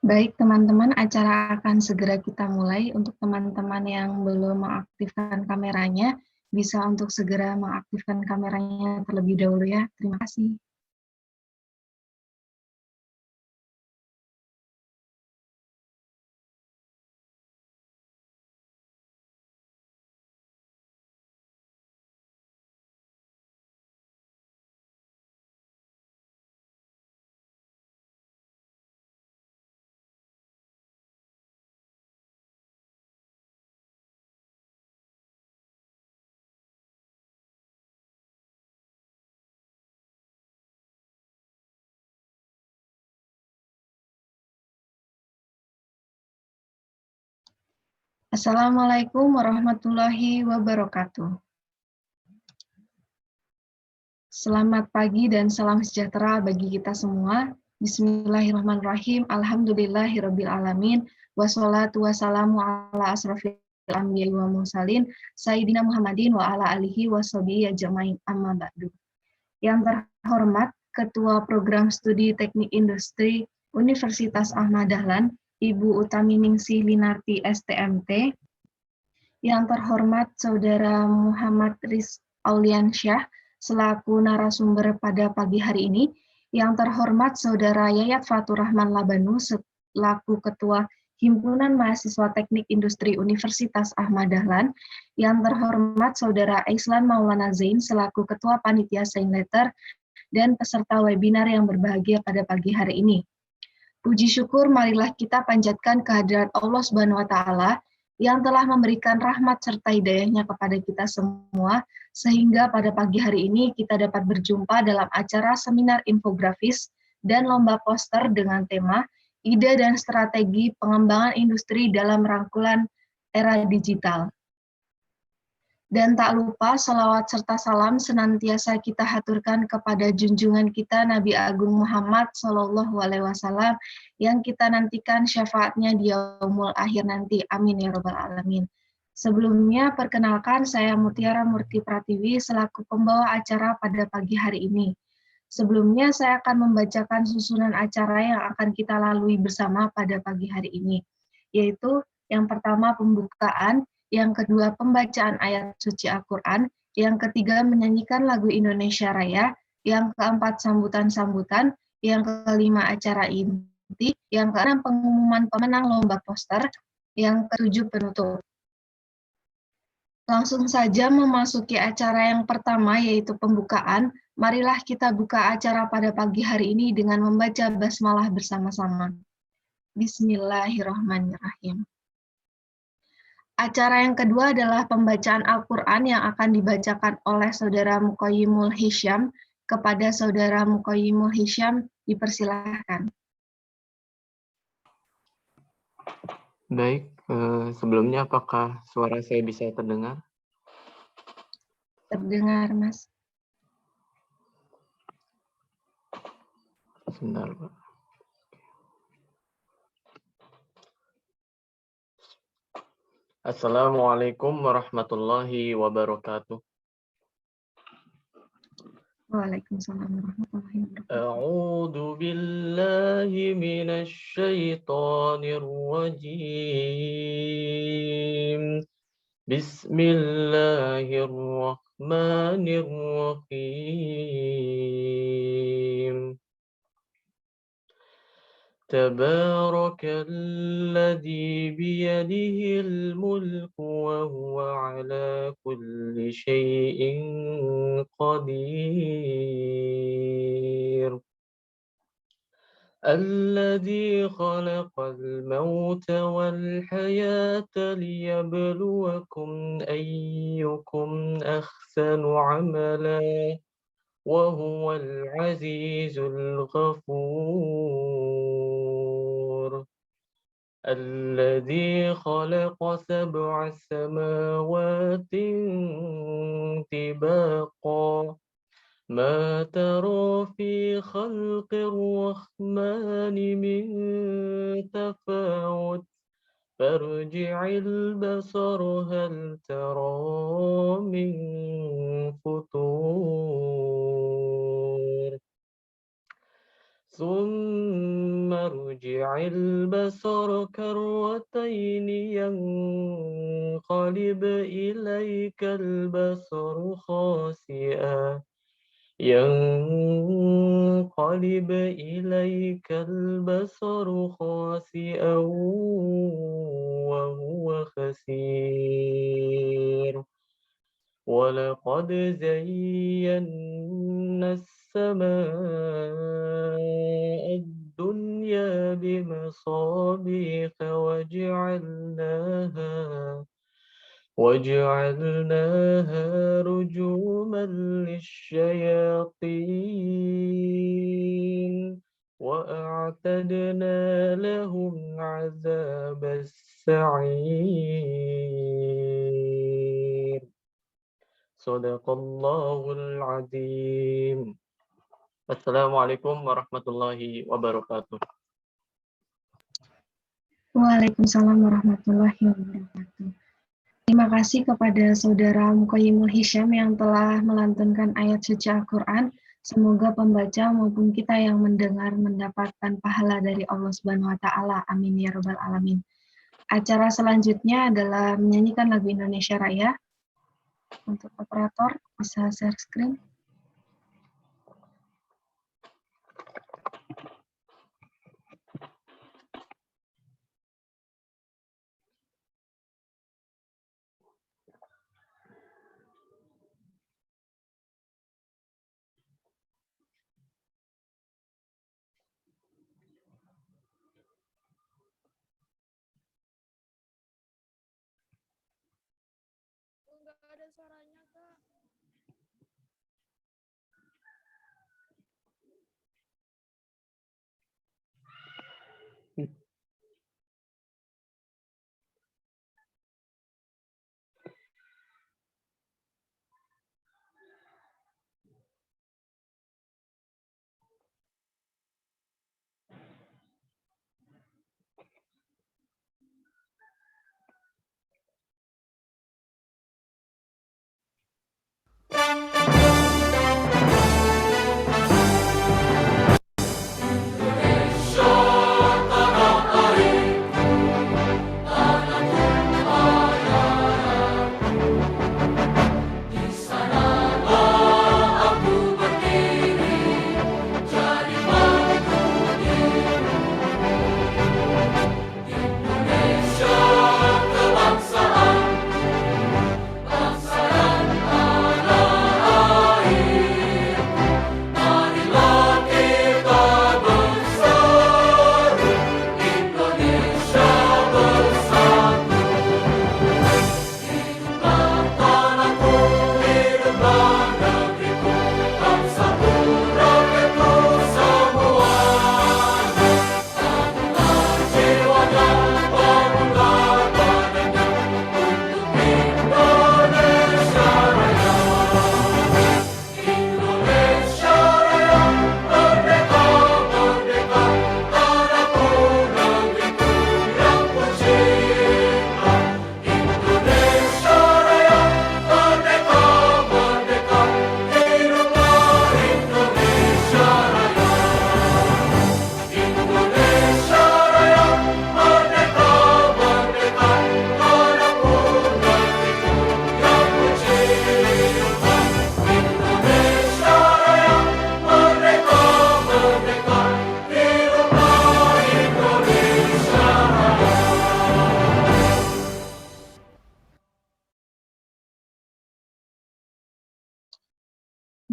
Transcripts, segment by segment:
Baik, teman-teman, acara akan segera kita mulai. Untuk teman-teman yang belum mengaktifkan kameranya, bisa untuk segera mengaktifkan kameranya terlebih dahulu ya. Terima kasih. Assalamualaikum warahmatullahi wabarakatuh. Selamat pagi dan salam sejahtera bagi kita semua. Bismillahirrahmanirrahim. Alhamdulillahirabbil alamin. Wassalatu wassalamu ala asrofil anbiya'i wa mursalin Sayyidina Muhammadin wa ala alihi washabihi ajmain, amma ba'du. Yang terhormat Ketua Program Studi Teknik Industri Universitas Ahmad Dahlan, Ibu Utami Ningsih Linarti STMT. Yang terhormat Saudara Muhammad Riz Auliansyah selaku narasumber pada pagi hari ini. Yang terhormat Saudara Yayat Fatur Rahman Labanu selaku Ketua Himpunan Mahasiswa Teknik Industri Universitas Ahmad Dahlan. Yang terhormat Saudara Aislan Maulana Zain selaku Ketua Panitia Sign Letter dan peserta webinar yang berbahagia pada pagi hari ini. Puji syukur marilah kita panjatkan kehadirat Allah Subhanahu wa taala yang telah memberikan rahmat serta hidayahnya kepada kita semua, sehingga pada pagi hari ini kita dapat berjumpa dalam acara seminar infografis dan lomba poster dengan tema Ide dan Strategi Pengembangan Industri dalam Rangkulan Era Digital. Dan tak lupa salawat serta salam senantiasa kita haturkan kepada junjungan kita Nabi Agung Muhammad SAW yang kita nantikan syafaatnya di yaumul akhir nanti. Amin ya robbal alamin. Sebelumnya perkenalkan saya Mutiara Murti Pratiwi selaku pembawa acara pada pagi hari ini. Sebelumnya saya akan membacakan susunan acara yang akan kita lalui bersama pada pagi hari ini, yaitu yang pertama pembukaan, yang kedua pembacaan ayat suci Al-Quran, yang ketiga menyanyikan lagu Indonesia Raya, yang keempat sambutan-sambutan, yang kelima acara inti, yang keenam pengumuman pemenang lomba poster, yang ketujuh penutup. Langsung saja memasuki acara yang pertama yaitu pembukaan. Marilah kita buka acara pada pagi hari ini dengan membaca basmalah bersama-sama. Bismillahirrahmanirrahim. Acara yang kedua adalah pembacaan Al-Quran yang akan dibacakan oleh Saudara Muqayyimul Hisyam. Kepada Saudara Muqayyimul Hisyam, dipersilahkan. Baik, sebelumnya apakah suara saya bisa terdengar? Terdengar, Mas. Sebentar, Pak. Assalamualaikum warahmatullahi wabarakatuh. Waalaikumsalam warahmatullahi wabarakatuh. A'udzu billahi minasy syaithanir rajim. Bismillahirrahmanirrahim. تبارك الذي بيده الملك وهو على كل شيء قدير الذي خلق الموت والحياة ليبلوكم أيكم أحسن عملا وهو العزيز الغفور الذي خلق 7 سماوات طباقا ما ترى في خلق الرحمن من تفاوت فارجع البصر هل ترى من فطور ثم ارجع البصر كرتين ينقلب إليك البصر خاسئا وهو خسير ولقد زينا السماء الدنيا بمصابيح وجعلناها رجوما للشياطين وأعتدنا لهم عذاب السعير صدق الله العظيم. Assalamualaikum warahmatullahi wabarakatuh. Waalaikumsalam warahmatullahi wabarakatuh. Terima kasih kepada Saudara Muqayyimul Hisham yang telah melantunkan ayat suci Al-Quran. Semoga pembaca maupun kita yang mendengar mendapatkan pahala dari Allah Subhanahu wa Ta'ala. Amin ya Rabbal 'Alamin. Acara selanjutnya adalah menyanyikan lagu Indonesia Raya. Untuk operator bisa share screen. Enggak ada suaranya, Kak.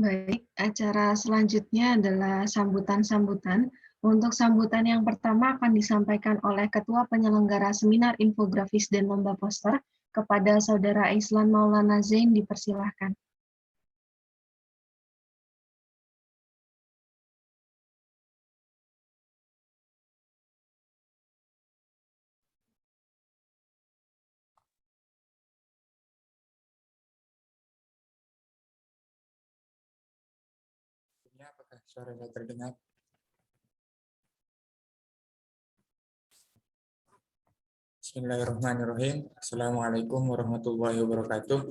Baik, acara selanjutnya adalah sambutan-sambutan. Untuk sambutan yang pertama akan disampaikan oleh Ketua Penyelenggara Seminar Infografis dan Lomba Poster kepada Saudara Islan Maulana Zain, dipersilahkan. Apakah suaranya terdengar? Bismillahirrahmanirrahim. Assalamualaikum warahmatullahi wabarakatuh.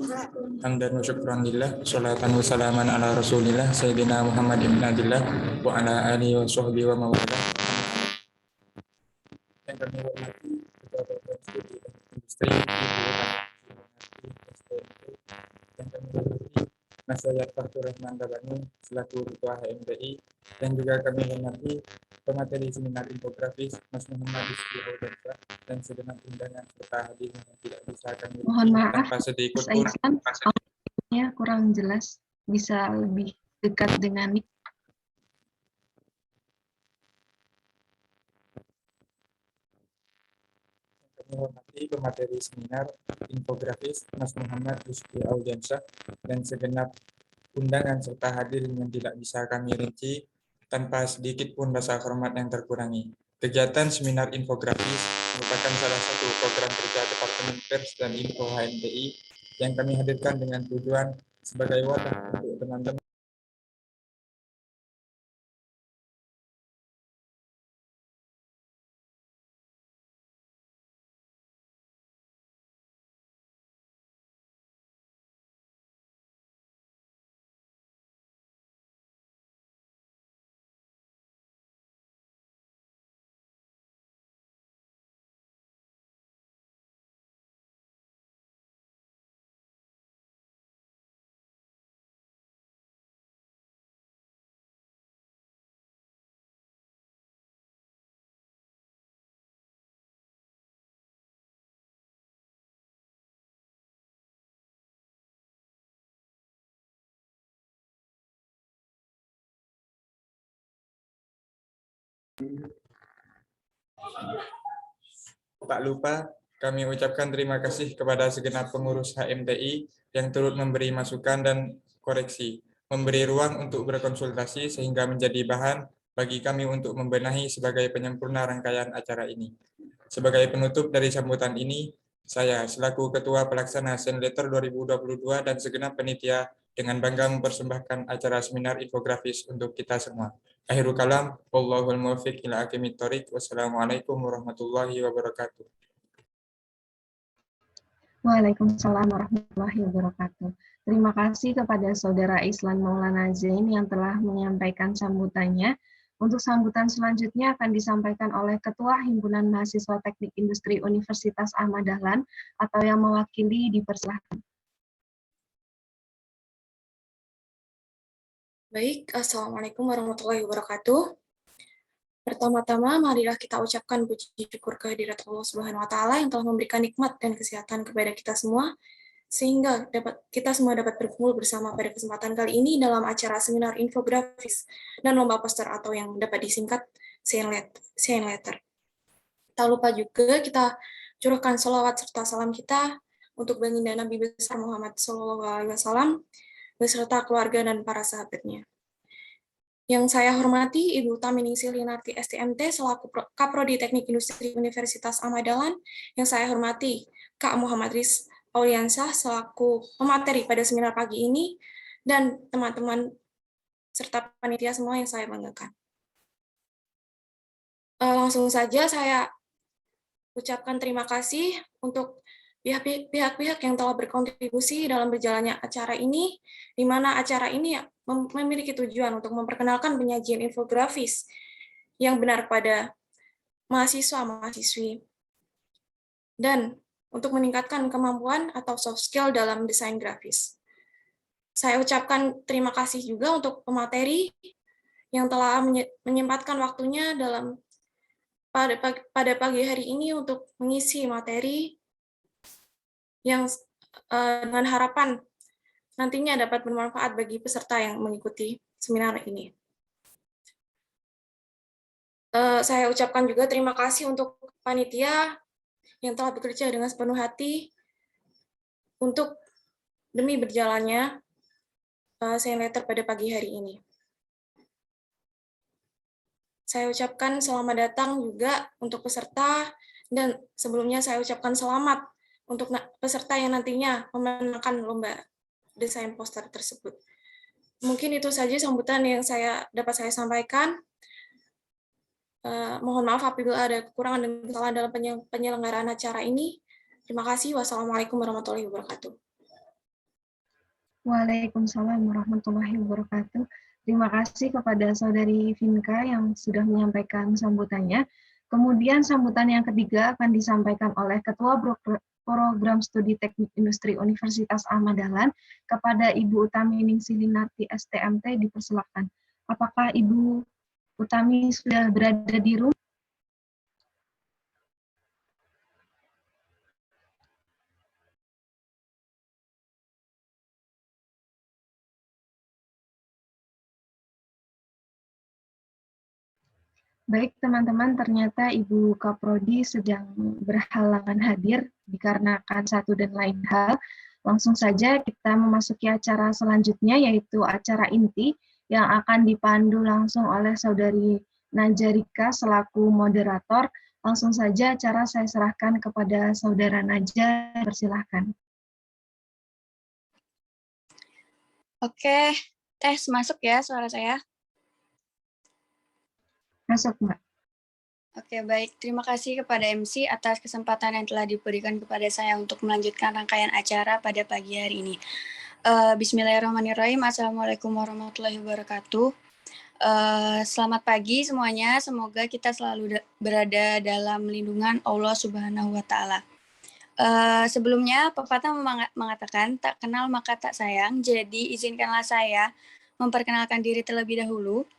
Hamdan wa syukran lillah, sholatan wa salaman ala rasulillah, Sayyidina Muhammad ibn Abdillah, wa ala alihi wa sahbihi wa mawalah. Yang kami hormati Ketua Program Studi Teknik Industri, yang kami hormati Mas Yayat Fathur Rahman Tabani selaku Ketua HMTI, dan juga kami hormati pemateri seminar infografis Mas Muhammad Rizky Audarsa dan segenap undangan serta hadirin yang tidak bisa kami Mohon maaf, tanpa sedikit Mas pun. Aisan, audionya kurang jelas. Bisa lebih dekat dengan mic. Kami hormati pemateri seminar infografis Mas Muhammad Rizky Audarsa dan segenap undangan serta hadirin yang tidak bisa kami rinci tanpa sedikit pun rasa hormat yang terkurangi. Kegiatan seminar infografis merupakan salah satu program kerja Departemen Pers dan Info HMTI yang kami hadirkan dengan tujuan sebagai wadah untuk teman-teman tak lupa kami ucapkan terima kasih kepada segenap pengurus HMTI yang turut memberi masukan dan koreksi, memberi ruang untuk berkonsultasi sehingga menjadi bahan bagi kami untuk membenahi sebagai penyempurna rangkaian acara ini. Sebagai penutup dari sambutan ini, saya selaku Ketua Pelaksana Senletter 2022 dan segenap panitia dengan bangga mempersembahkan acara seminar infografis untuk kita semua. Akhirul kalam, wallahul muwaffiq ila aqimit thoriq. Wassalamualaikum warahmatullahi wabarakatuh. Waalaikumsalam warahmatullahi wabarakatuh. Terima kasih kepada Saudara Islan Maulana Zain yang telah menyampaikan sambutannya. Untuk sambutan selanjutnya akan disampaikan oleh Ketua Himpunan Mahasiswa Teknik Industri Universitas Ahmad Dahlan atau yang mewakili dipersilahkan. Baik, Assalamualaikum warahmatullahi wabarakatuh. Pertama-tama, marilah kita ucapkan puji syukur kehadirat Allah Subhanahu wa Ta'ala yang telah memberikan nikmat dan kesehatan kepada kita semua, sehingga kita semua dapat berkumpul bersama pada kesempatan kali ini dalam acara seminar infografis dan lomba poster atau yang dapat disingkat Senletter. Tak lupa juga kita curahkan sholawat serta salam kita untuk baginda Nabi besar Muhammad SAW beserta keluarga dan para sahabatnya. Yang saya hormati Ibu Taminingsih Linarti STMT selaku Kaprodi Teknik Industri Universitas Ahmad Dahlan, yang saya hormati Kak Muhammad Riz Auliansah selaku pemateri pada seminar pagi ini, dan teman-teman serta panitia semua yang saya banggakan. Langsung saja saya ucapkan terima kasih untuk pihak-pihak yang telah berkontribusi dalam berjalannya acara ini, di mana acara ini memiliki tujuan untuk memperkenalkan penyajian infografis yang benar pada mahasiswa-mahasiswi, dan untuk meningkatkan kemampuan atau soft skill dalam desain grafis. Saya ucapkan terima kasih juga untuk pemateri yang telah menyempatkan waktunya pada pagi hari ini untuk mengisi materi yang dengan harapan nantinya dapat bermanfaat bagi peserta yang mengikuti seminar ini. Saya ucapkan juga terima kasih untuk panitia yang telah bekerja dengan sepenuh hati untuk demi berjalannya Senletter pada pagi hari ini. Saya ucapkan selamat datang juga untuk peserta, dan sebelumnya saya ucapkan selamat untuk peserta yang nantinya memenangkan lomba desain poster tersebut. Mungkin itu saja sambutan yang dapat saya sampaikan. Mohon maaf apabila ada kekurangan dan kesalahan dalam penyelenggaraan acara ini. Terima kasih. Wassalamualaikum warahmatullahi wabarakatuh. Waalaikumsalam warahmatullahi wabarakatuh. Terima kasih kepada Saudari Vinka yang sudah menyampaikan sambutannya. Kemudian sambutan yang ketiga akan disampaikan oleh Ketua Program Studi Teknik Industri Universitas Ahmad Dahlan kepada Ibu Utami Ningsih Linarti STMT, dipersilakan. Apakah Ibu Utami sudah berada di room? Baik teman-teman, ternyata Ibu Kaprodi sedang berhalangan hadir dikarenakan satu dan lain hal. Langsung saja kita memasuki acara selanjutnya, yaitu acara inti yang akan dipandu langsung oleh Saudari Najarika selaku moderator. Langsung saja acara saya serahkan kepada Saudara Naja, persilahkan. Oke, tes masuk ya suara saya. Masuk, Mbak. Oke, baik. Terima kasih kepada MC atas kesempatan yang telah diberikan kepada saya untuk melanjutkan rangkaian acara pada pagi hari ini. Bismillahirrahmanirrahim. Assalamualaikum warahmatullahi wabarakatuh. Selamat pagi semuanya. Semoga kita selalu berada dalam lindungan Allah Subhanahu wa Ta'ala. Sebelumnya, pepatah mengatakan, tak kenal maka tak sayang. Jadi, izinkanlah saya memperkenalkan diri terlebih dahulu.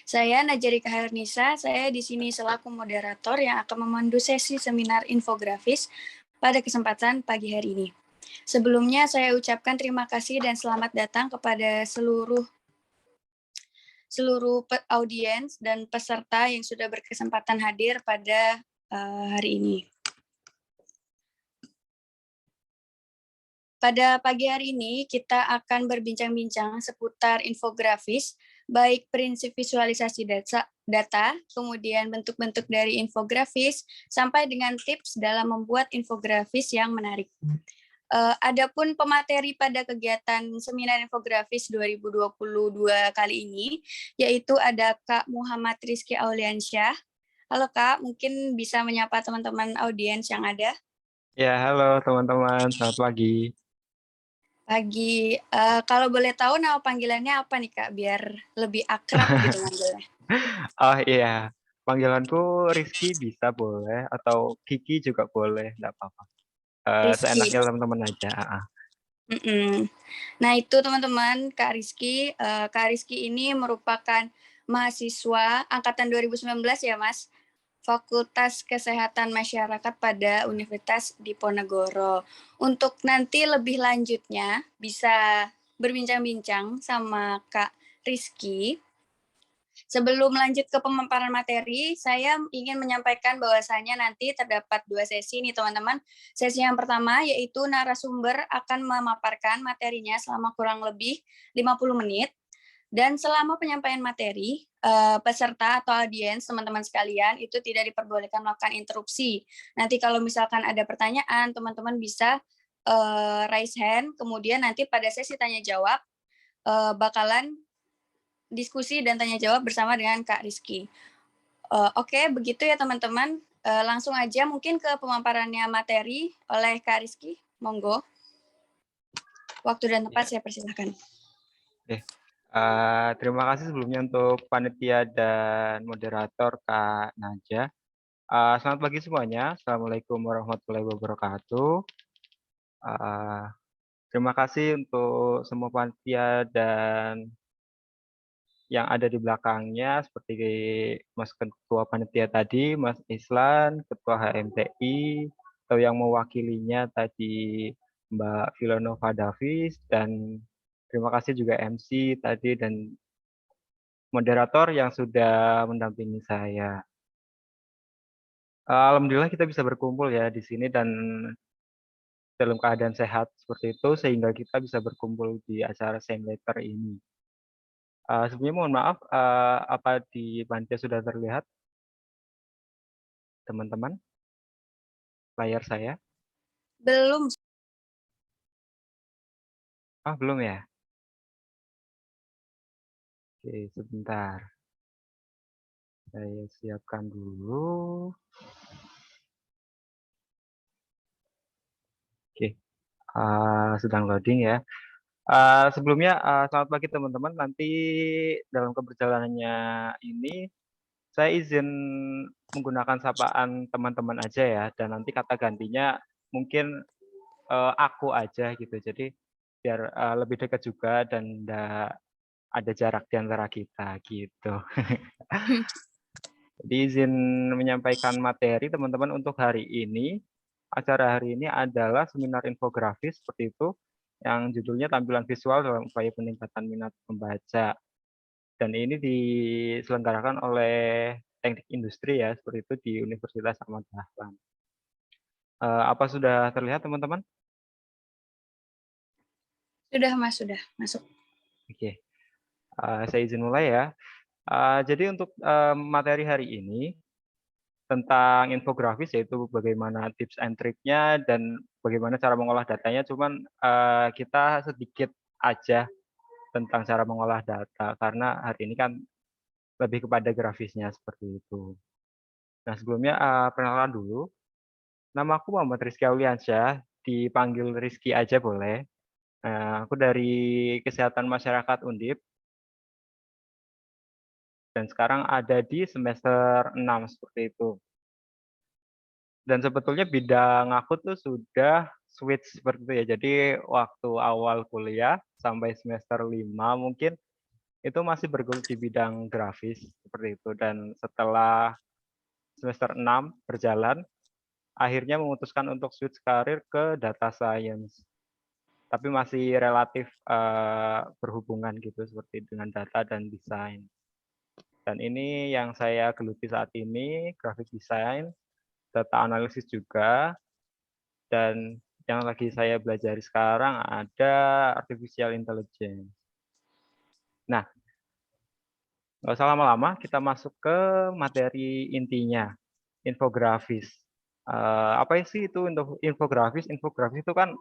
Saya Najarika Hairnisa, saya di sini selaku moderator yang akan memandu sesi seminar infografis pada kesempatan pagi hari ini. Sebelumnya saya ucapkan terima kasih dan selamat datang kepada seluruh audiens dan peserta yang sudah berkesempatan hadir pada hari ini. Pada pagi hari ini kita akan berbincang-bincang seputar infografis, baik prinsip visualisasi data, kemudian bentuk-bentuk dari infografis, sampai dengan tips dalam membuat infografis yang menarik. Adapun pemateri pada kegiatan seminar infografis 2022 kali ini, yaitu ada Kak Muhammad Rizky Auliansyah. Halo Kak, mungkin bisa menyapa teman-teman audiens yang ada. Ya, halo teman-teman, selamat pagi. Pagi, kalau boleh tahu nama panggilannya apa nih Kak, biar lebih akrab gitu manggilnya? Oh iya, panggilanku Rizky bisa boleh, atau Kiki juga boleh, nggak apa-apa. Seenaknya teman-teman aja. Nah itu teman-teman, Kak Rizky ini merupakan mahasiswa angkatan 2019 ya Mas, Fakultas Kesehatan Masyarakat pada Universitas Diponegoro. Untuk nanti lebih lanjutnya bisa berbincang-bincang sama Kak Rizky. Sebelum lanjut ke pemaparan materi, saya ingin menyampaikan bahwasannya nanti terdapat 2 sesi nih teman-teman. Sesi yang pertama yaitu narasumber akan memaparkan materinya selama kurang lebih 50 menit. Dan selama penyampaian materi, peserta atau audiens teman-teman sekalian itu tidak diperbolehkan melakukan interupsi. Nanti kalau misalkan ada pertanyaan, teman-teman bisa raise hand, kemudian nanti pada sesi tanya jawab bakalan diskusi dan tanya jawab bersama dengan Kak Rizky. Oke, begitu ya teman-teman. Langsung aja mungkin ke pemaparannya materi oleh Kak Rizky. Monggo. Waktu dan tempat saya persilahkan. Terima kasih sebelumnya untuk panitia dan moderator Kak Naja. Selamat pagi semuanya. Assalamualaikum warahmatullahi wabarakatuh. Terima kasih untuk semua panitia dan yang ada di belakangnya, seperti Mas Ketua Panitia tadi, Mas Islan, Ketua HMTI, atau yang mewakilinya tadi Mbak Villanova Davis, dan terima kasih juga MC tadi dan moderator yang sudah mendampingi saya. Alhamdulillah kita bisa berkumpul ya di sini dan dalam keadaan sehat seperti itu, sehingga kita bisa berkumpul di acara Semletter ini. Sebelumnya mohon maaf, apa di panitia sudah terlihat, teman-teman, layar saya? Belum. Belum ya? Oke, sebentar. Saya siapkan dulu. Oke, sedang loading ya. Sebelumnya, selamat pagi teman-teman. Nanti dalam keberjalanannya ini, saya izin menggunakan sapaan teman-teman aja ya, dan nanti kata gantinya mungkin aku aja gitu. Jadi biar lebih dekat juga dan nggak ada jarak di antara kita gitu. Jadi izin menyampaikan materi teman-teman untuk hari ini. Acara hari ini adalah seminar infografis seperti itu, yang judulnya tampilan visual dalam upaya peningkatan minat membaca. Dan ini diselenggarakan oleh Teknik Industri ya, seperti itu di Universitas Ahmad Dahlan. Apa sudah terlihat teman-teman? Sudah, Mas, sudah masuk. Oke, saya izin mulai ya. Jadi untuk materi hari ini tentang infografis, yaitu bagaimana tips and triknya dan bagaimana cara mengolah datanya, cuman kita sedikit aja tentang cara mengolah data, karena hari ini kan lebih kepada grafisnya seperti itu. Nah sebelumnya perkenalan dulu, nama aku Muhammad Rizky Auliansyah, dipanggil Rizky aja boleh. Aku dari Kesehatan Masyarakat Undip, dan sekarang ada di semester 6 seperti itu. Dan sebetulnya bidang aku tuh sudah switch seperti itu ya. Jadi waktu awal kuliah sampai semester 5 mungkin itu masih bergelut di bidang grafis seperti itu. Dan setelah semester 6 berjalan, akhirnya memutuskan untuk switch karir ke data science. Tapi masih relatif berhubungan gitu seperti dengan data dan desain. Dan ini yang saya geluti saat ini, graphic design, data analisis juga, dan yang lagi saya pelajari sekarang ada artificial intelligence. Nah, nggak usah lama-lama, kita masuk ke materi intinya, infografis. Apa sih itu infografis? Infografis itu kan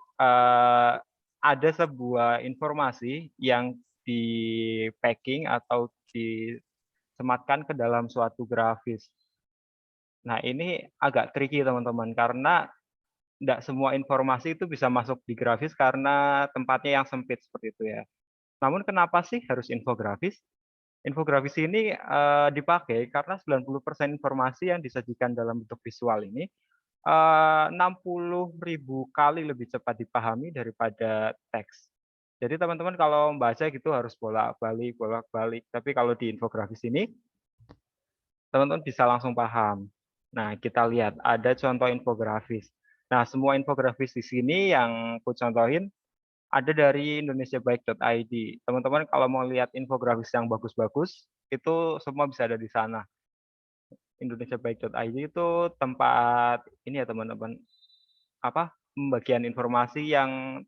ada sebuah informasi yang di-packing atau disematkan ke dalam suatu grafis. Nah, ini agak tricky teman-teman, karena tidak semua informasi itu bisa masuk di grafis karena tempatnya yang sempit seperti itu ya. Namun kenapa sih harus infografis? Infografis ini dipakai karena 90% informasi yang disajikan dalam bentuk visual ini 60.000 kali lebih cepat dipahami daripada teks. Jadi teman-teman kalau membaca gitu harus bolak-balik, bolak-balik. Tapi kalau di infografis ini teman-teman bisa langsung paham. Nah, kita lihat ada contoh infografis. Nah, semua infografis di sini yang aku contohin ada dari indonesiabaik.id. Teman-teman kalau mau lihat infografis yang bagus-bagus, itu semua bisa ada di sana. Indonesiabaik.id itu tempat ini ya teman-teman, pembagian informasi yang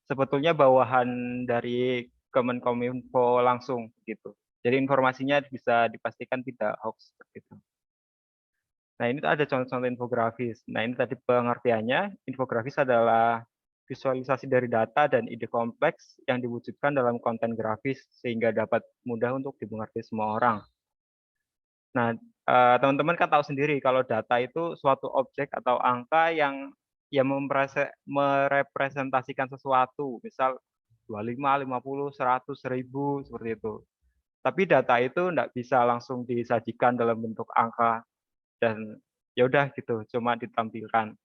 sebetulnya bawahan dari Kemenkominfo langsung gitu. Jadi informasinya bisa dipastikan tidak hoax seperti itu. Nah, ini ada contoh-contoh infografis. Nah, ini tadi pengertiannya, infografis adalah visualisasi dari data dan ide kompleks yang diwujudkan dalam konten grafis sehingga dapat mudah untuk dimengerti semua orang. Nah, teman-teman kan tahu sendiri kalau data itu suatu objek atau angka yang merepresentasikan sesuatu, misal 25, 50, 100, 1000, seperti itu. Tapi data itu tidak bisa langsung disajikan dalam bentuk angka dan ya udah gitu, cuma ditampilkan.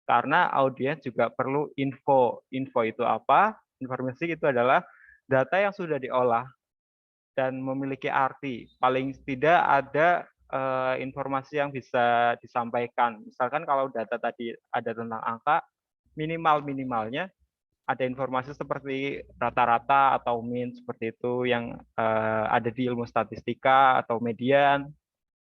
Karena audiens juga perlu info. Info itu apa? Informasi itu adalah data yang sudah diolah dan memiliki arti. Paling tidak ada informasi yang bisa disampaikan. Misalkan kalau data tadi ada tentang angka, minimalnya ada informasi seperti rata-rata atau mean seperti itu yang ada di ilmu statistika atau median,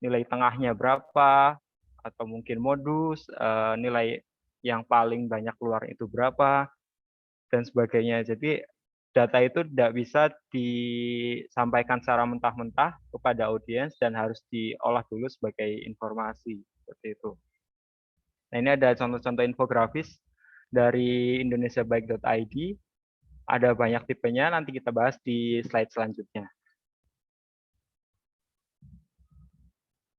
nilai tengahnya berapa, atau mungkin modus, nilai yang paling banyak keluar itu berapa, dan sebagainya. Jadi data itu tidak bisa disampaikan secara mentah-mentah kepada audiens dan harus diolah dulu sebagai informasi, seperti itu. Nah, ini ada contoh-contoh infografis dari indonesiabaik.id. Ada banyak tipenya, nanti kita bahas di slide selanjutnya.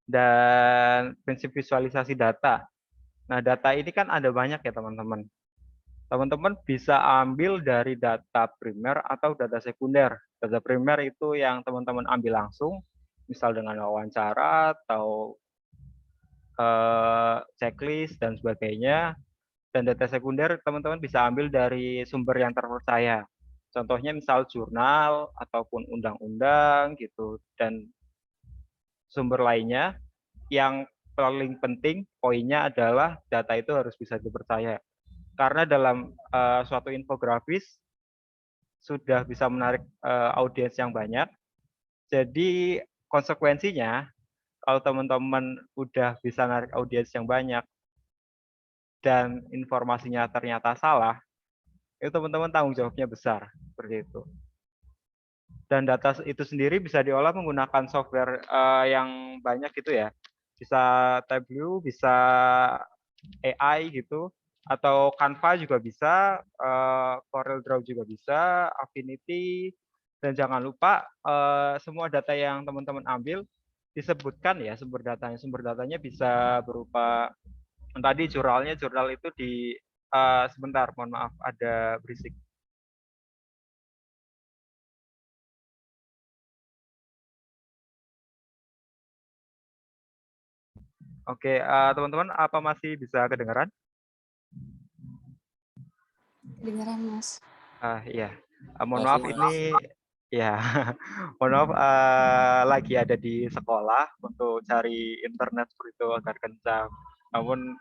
Dan prinsip visualisasi data. Nah, data ini kan ada banyak ya teman-teman. Teman-teman bisa ambil dari data primer atau data sekunder. Data primer itu yang teman-teman ambil langsung, misal dengan wawancara atau checklist dan sebagainya. Dan data sekunder teman-teman bisa ambil dari sumber yang terpercaya. Contohnya misal jurnal ataupun undang-undang gitu. Dan sumber lainnya yang paling penting poinnya adalah data itu harus bisa dipercaya. Karena dalam suatu infografis sudah bisa menarik audiens yang banyak. Jadi konsekuensinya kalau teman-teman udah bisa narik audiens yang banyak dan informasinya ternyata salah, itu teman-teman tanggung jawabnya besar seperti itu. Dan data itu sendiri bisa diolah menggunakan software yang banyak gitu ya. Bisa Tableau, bisa AI gitu, atau Canva juga bisa, CorelDRAW juga bisa, Affinity, dan jangan lupa semua data yang teman-teman ambil disebutkan ya sumber datanya. Sumber datanya bisa berupa tadi jurnal itu di sebentar, mohon maaf ada berisik. Oke, teman-teman apa masih bisa kedengaran? Kedengaran, Mas. Iya. Mohon maaf ini ya, mohon maaf lagi ada di sekolah untuk cari internet seperti itu agar kencang. Namun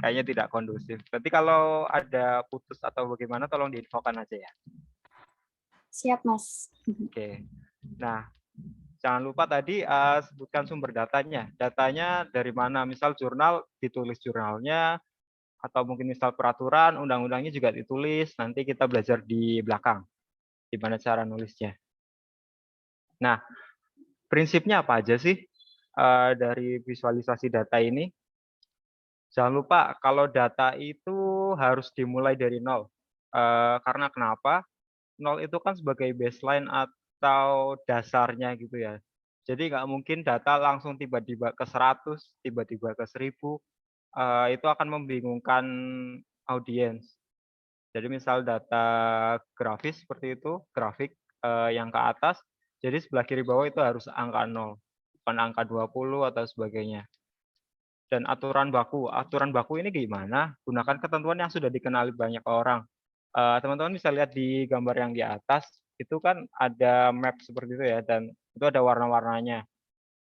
kayaknya tidak kondusif. Nanti kalau ada putus atau bagaimana tolong diinfokan aja ya. Siap, Mas. Oke. Nah, jangan lupa tadi sebutkan sumber datanya. Datanya dari mana? Misal jurnal, ditulis jurnalnya, atau mungkin misal peraturan, undang-undangnya juga ditulis. Nanti kita belajar di belakang, gimana cara nulisnya. Nah, prinsipnya apa aja sih dari visualisasi data ini? Jangan lupa kalau data itu harus dimulai dari nol. Karena kenapa? Nol itu kan sebagai baseline atau dasarnya gitu ya. Jadi nggak mungkin data langsung tiba-tiba ke 100, tiba-tiba ke 1000. Itu akan membingungkan audiens. Jadi misal data grafis seperti itu, grafik yang ke atas, jadi sebelah kiri bawah itu harus angka 0, bukan angka 20 atau sebagainya. Dan aturan baku ini gimana? Gunakan ketentuan yang sudah dikenali banyak orang. Teman-teman bisa lihat di gambar yang di atas, itu kan ada map seperti itu ya, dan itu ada warna-warnanya.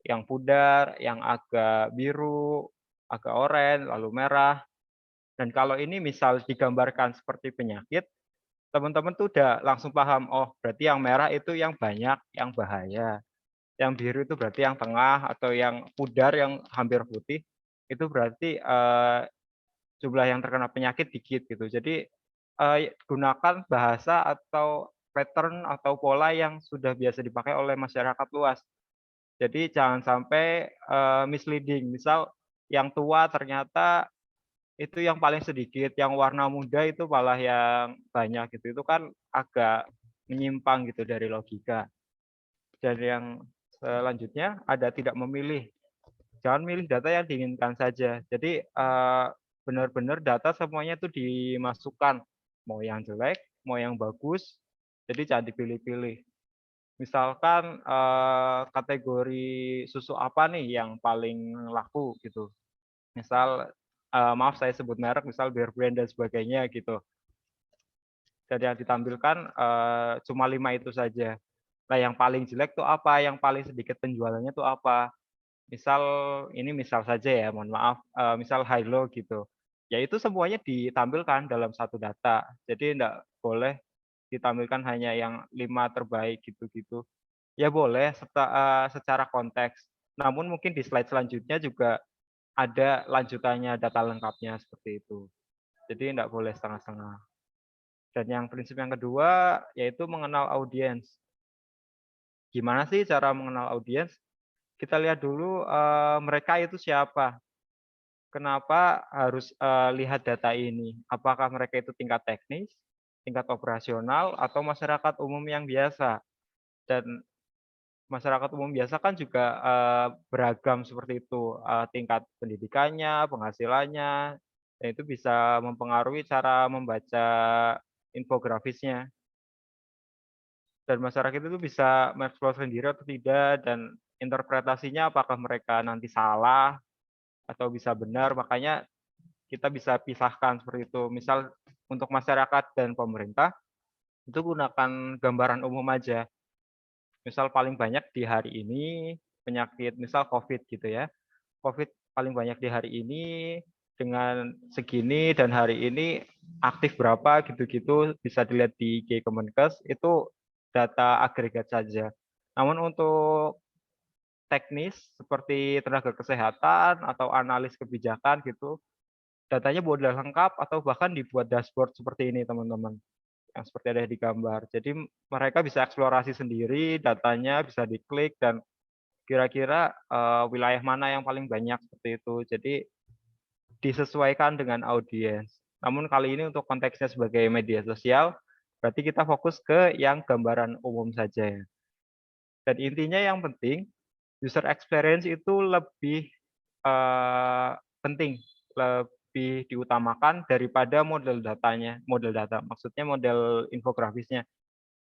Yang pudar, yang agak biru, agak oranye, lalu merah. Dan kalau ini misal digambarkan seperti penyakit, teman-teman tuh udah langsung paham, oh berarti yang merah itu yang banyak, yang bahaya. Yang biru itu berarti yang tengah, atau yang pudar yang hampir putih, itu berarti jumlah yang terkena penyakit dikit gitu. Jadi gunakan bahasa atau pattern atau pola yang sudah biasa dipakai oleh masyarakat luas. Jadi jangan sampai misleading. Misal yang tua ternyata itu yang paling sedikit, yang warna muda itu malah yang banyak gitu. Itu kan agak menyimpang gitu dari logika. Dan yang selanjutnya ada tidak memilih. Jangan milih data yang diinginkan saja. Jadi benar-benar data semuanya itu dimasukkan, mau yang jelek, mau yang bagus. Jadi jangan dipilih-pilih. Misalkan kategori susu apa nih yang paling laku gitu. Misal maaf saya sebut merek, misal Bear Brand dan sebagainya gitu. Dan yang ditampilkan cuma 5 itu saja. Nah, yang paling jelek tuh apa? Yang paling sedikit penjualannya tuh apa? Misal ini misal saja ya, mohon maaf, misal high-low gitu. Ya itu semuanya ditampilkan dalam satu data. Jadi enggak boleh ditampilkan hanya yang 5 terbaik gitu-gitu. Ya boleh secara konteks. Namun mungkin di slide selanjutnya juga ada lanjutannya data lengkapnya seperti itu. Jadi enggak boleh setengah-setengah. Dan yang prinsip yang kedua yaitu mengenal audiens. Gimana sih cara mengenal audiens? Kita lihat dulu mereka itu siapa. Kenapa harus lihat data ini? Apakah mereka itu tingkat teknis, tingkat operasional, atau masyarakat umum yang biasa? Dan masyarakat umum biasa kan juga beragam seperti itu, tingkat pendidikannya, penghasilannya, dan itu bisa mempengaruhi cara membaca infografisnya. Dan masyarakat itu bisa mengeksplor sendiri atau tidak, dan interpretasinya apakah mereka nanti salah atau bisa benar, makanya kita bisa pisahkan seperti itu. Misal untuk masyarakat dan pemerintah, itu gunakan gambaran umum aja. Misal paling banyak di hari ini penyakit misal COVID gitu ya. COVID paling banyak di hari ini dengan segini dan hari ini aktif berapa gitu-gitu bisa dilihat di Kemenkes itu data agregat saja. Namun untuk teknis seperti tenaga kesehatan atau analis kebijakan gitu, datanya boleh lengkap atau bahkan dibuat dashboard seperti ini teman-teman, yang seperti ada di gambar. Jadi mereka bisa eksplorasi sendiri, datanya bisa diklik dan kira-kira wilayah mana yang paling banyak seperti itu. Jadi disesuaikan dengan audiens. Namun kali ini untuk konteksnya sebagai media sosial, berarti kita fokus ke yang gambaran umum saja ya. Dan intinya yang penting user experience itu lebih penting, lebih diutamakan daripada model datanya, model data, maksudnya model infografisnya.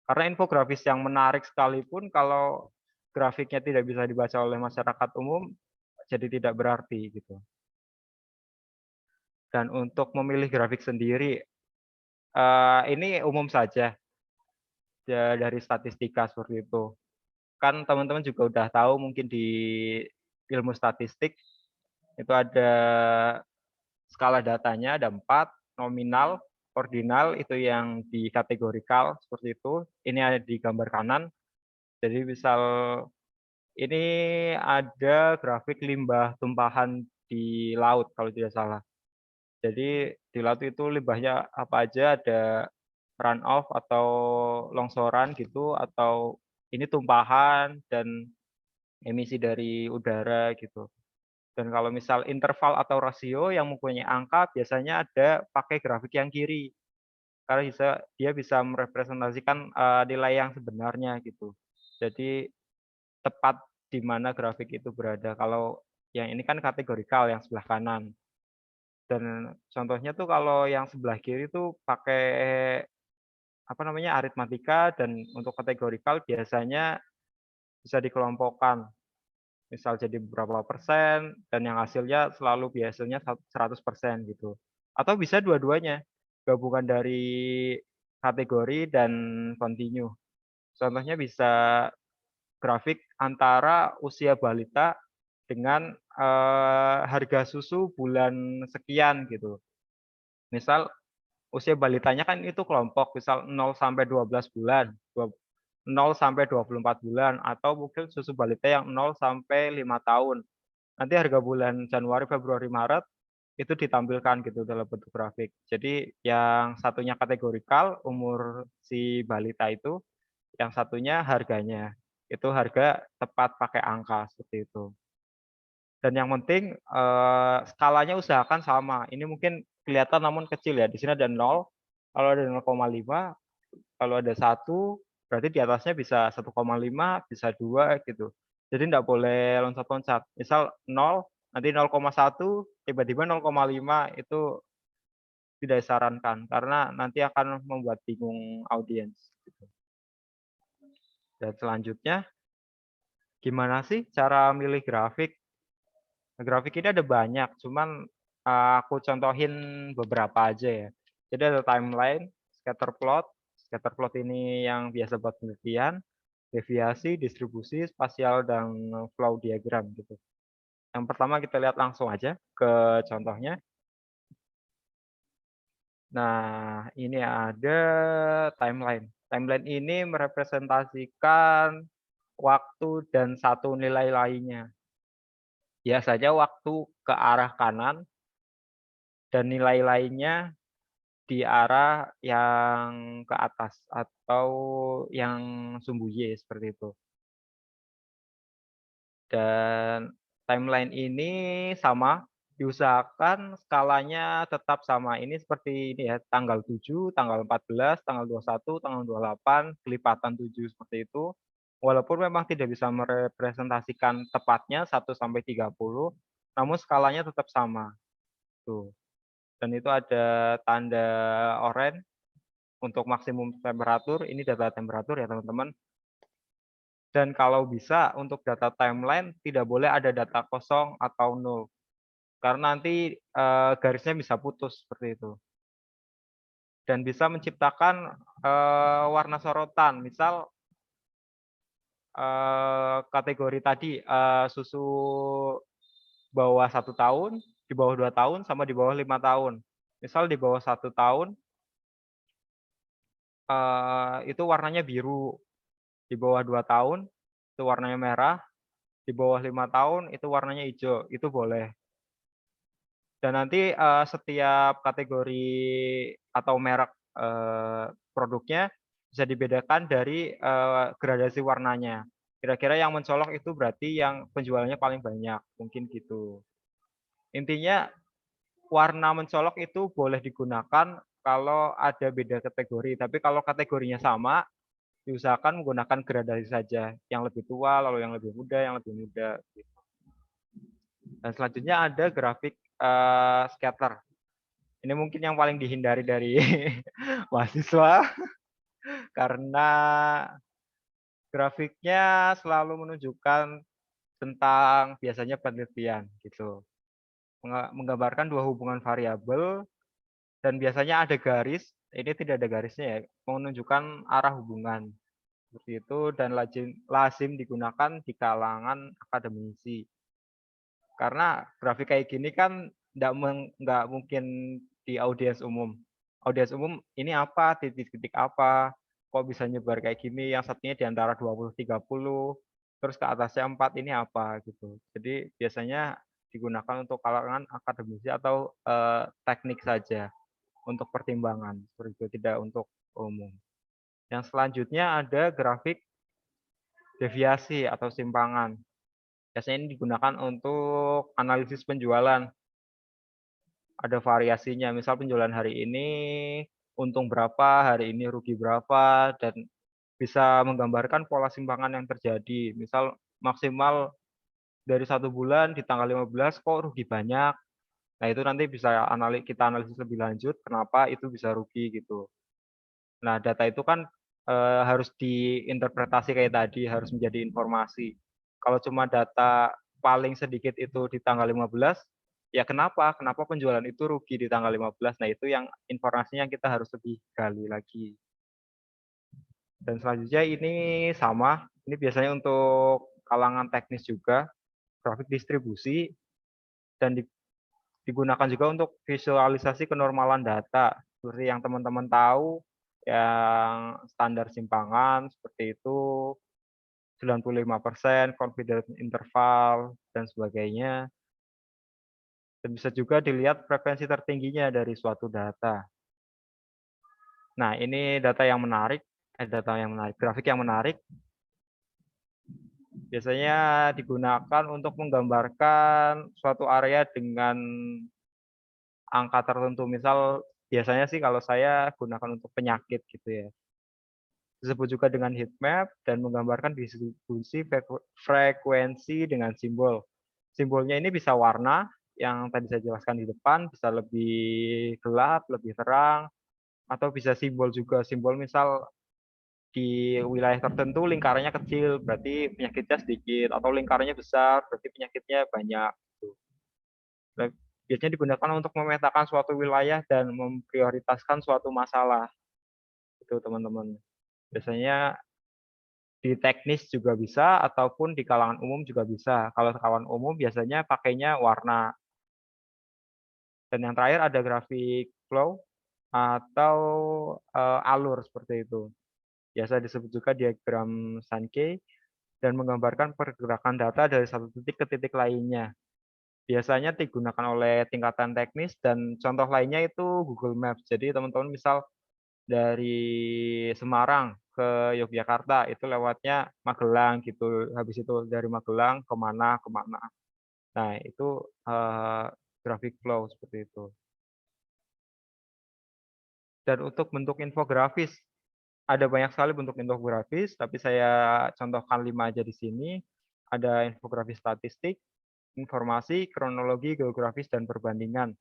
Karena infografis yang menarik sekalipun kalau grafiknya tidak bisa dibaca oleh masyarakat umum, jadi tidak berarti gitu. Dan untuk memilih grafik sendiri, ini umum saja ya dari statistika seperti itu. Kan teman-teman juga udah tahu mungkin di ilmu statistik itu ada skala datanya ada 4, nominal, ordinal itu yang dikategorikal seperti itu. Ini ada di gambar kanan. Jadi misal ini ada grafik limbah tumpahan di laut kalau tidak salah. Jadi di laut itu limbahnya apa aja, ada run off atau longsoran gitu, atau ini tumpahan dan emisi dari udara gitu. Dan kalau misal interval atau rasio yang mempunyai angka biasanya ada pakai grafik yang kiri. Karena dia bisa merepresentasikan, nilai yang sebenarnya gitu. Jadi tepat di mana grafik itu berada. Kalau yang ini kan kategorikal yang sebelah kanan. Dan contohnya tuh kalau yang sebelah kiri tuh pakai apa namanya, aritmatika dan untuk kategorikal biasanya bisa dikelompokkan. Misal jadi berapa persen dan yang hasilnya selalu biasanya 100% gitu. Atau bisa dua-duanya, gabungan dari kategori dan continue. Contohnya bisa grafik antara usia balita dengan, harga susu bulan sekian gitu. Misal usia balitanya kan itu kelompok, misal 0 sampai 12 bulan, 0 sampai 24 bulan, atau mungkin susu balita yang 0 sampai 5 tahun. Nanti harga bulan Januari, Februari, Maret itu ditampilkan gitu dalam bentuk grafik. Jadi yang satunya kategorikal umur si balita itu, yang satunya harganya. Itu harga tepat pakai angka seperti itu. Dan yang penting, skalanya usahakan sama. Ini mungkin kelihatan namun kecil ya, di sini ada 0, kalau ada 0,5, kalau ada 1, berarti di atasnya bisa 1,5, bisa 2 gitu. Jadi nggak boleh loncat-loncat. Misal 0, nanti 0,1, tiba-tiba 0,5, itu tidak disarankan, karena nanti akan membuat bingung audiens gitu. Dan selanjutnya, gimana sih cara milih grafik? Grafik ini ada banyak, cuman, aku contohin beberapa aja ya. Jadi ada timeline, scatter plot. Scatter plot ini yang biasa buat penelitian, deviasi, distribusi, spasial, dan flow diagram gitu. Yang pertama kita lihat langsung aja ke contohnya. Nah, ini ada timeline. Timeline ini merepresentasikan waktu dan satu nilai lainnya. Biasanya waktu ke arah kanan dan nilai lainnya di arah yang ke atas atau yang sumbu Y seperti itu. Dan timeline ini sama, diusahakan skalanya tetap sama. Ini seperti ini ya, tanggal 7, tanggal 14, tanggal 21, tanggal 28, kelipatan 7 seperti itu. Walaupun memang tidak bisa merepresentasikan tepatnya 1 sampai 30, namun skalanya tetap sama, tuh. Dan itu ada tanda oranye untuk maksimum temperatur, ini data temperatur ya teman-teman. Dan kalau bisa untuk data timeline tidak boleh ada data kosong atau nol, karena nanti garisnya bisa putus seperti itu. Dan bisa menciptakan warna sorotan, misal kategori tadi susu bawah 1 tahun, di bawah 2 tahun, sama di bawah 5 tahun. Misal di bawah 1 tahun itu warnanya biru, di bawah 2 tahun itu warnanya merah, di bawah 5 tahun itu warnanya hijau, itu boleh. Dan nanti setiap kategori atau merek produknya bisa dibedakan dari gradasi warnanya. Kira-kira yang mencolok itu berarti yang penjualannya paling banyak, mungkin gitu. Intinya warna mencolok itu boleh digunakan kalau ada beda kategori, tapi kalau kategorinya sama, diusahakan menggunakan gradasi saja, yang lebih tua, lalu yang lebih muda, yang lebih muda. Gitu. Dan selanjutnya ada grafik scatter. Ini mungkin yang paling dihindari dari mahasiswa, karena grafiknya selalu menunjukkan tentang biasanya penelitian gitu. Menggambarkan dua hubungan variabel dan biasanya ada garis, ini tidak ada garisnya ya, menunjukkan arah hubungan. Seperti itu, dan lazim digunakan di kalangan akademisi. Karena grafik kayak gini kan nggak mungkin di audiens umum. Audiens umum ini apa, titik-titik apa, kok bisa nyebar kayak gini, yang satunya di antara 20-30, terus ke atasnya 4, ini apa gitu. Jadi biasanya digunakan untuk kalangan akademisi atau teknik saja untuk pertimbangan, seperti itu, tidak untuk umum. Yang selanjutnya ada grafik deviasi atau simpangan. Biasanya ini digunakan untuk analisis penjualan. Ada variasinya, misal penjualan hari ini untung berapa, hari ini rugi berapa, dan bisa menggambarkan pola simpangan yang terjadi. Misal maksimal dari 1 bulan di tanggal 15 kok rugi banyak. Nah itu nanti bisa kita analisis lebih lanjut kenapa itu bisa rugi gitu. Nah data itu kan harus diinterpretasi kayak tadi, harus menjadi informasi. Kalau cuma data paling sedikit itu di tanggal 15, ya kenapa? Kenapa penjualan itu rugi di tanggal 15? Nah itu yang informasinya kita harus lebih gali lagi. Dan selanjutnya ini sama, ini biasanya untuk kalangan teknis juga, grafik distribusi, dan digunakan juga untuk visualisasi kenormalan data. Seperti yang teman-teman tahu, yang standar simpangan seperti itu, 95%, confidence interval, dan sebagainya. Dan bisa juga dilihat frekuensi tertingginya dari suatu data. Nah, ini data yang menarik, grafik yang menarik. Biasanya digunakan untuk menggambarkan suatu area dengan angka tertentu. Misal, biasanya sih kalau saya gunakan untuk penyakit gitu ya. Disebut juga dengan heat map dan menggambarkan distribusi frekuensi dengan simbol. Simbolnya ini bisa warna, yang tadi saya jelaskan di depan, bisa lebih gelap, lebih terang, atau bisa simbol juga. Simbol misal di wilayah tertentu lingkarannya kecil, berarti penyakitnya sedikit, atau lingkarannya besar, berarti penyakitnya banyak. Biasanya digunakan untuk memetakan suatu wilayah dan memprioritaskan suatu masalah. Itu teman-teman. Biasanya di teknis juga bisa, ataupun di kalangan umum juga bisa. Kalau kalangan umum biasanya pakainya warna. Dan yang terakhir ada grafik flow atau alur seperti itu. Biasa disebut juga diagram Sankey dan menggambarkan pergerakan data dari satu titik ke titik lainnya. Biasanya digunakan oleh tingkatan teknis dan contoh lainnya itu Google Maps. Jadi teman-teman misal dari Semarang ke Yogyakarta itu lewatnya Magelang gitu. Habis itu dari Magelang kemana. Nah itu grafik flow seperti itu. Dan untuk bentuk infografis, Ada banyak sekali bentuk infografis, tapi saya contohkan 5 aja di sini. Ada infografis statistik, informasi, kronologi, geografis, dan perbandingan.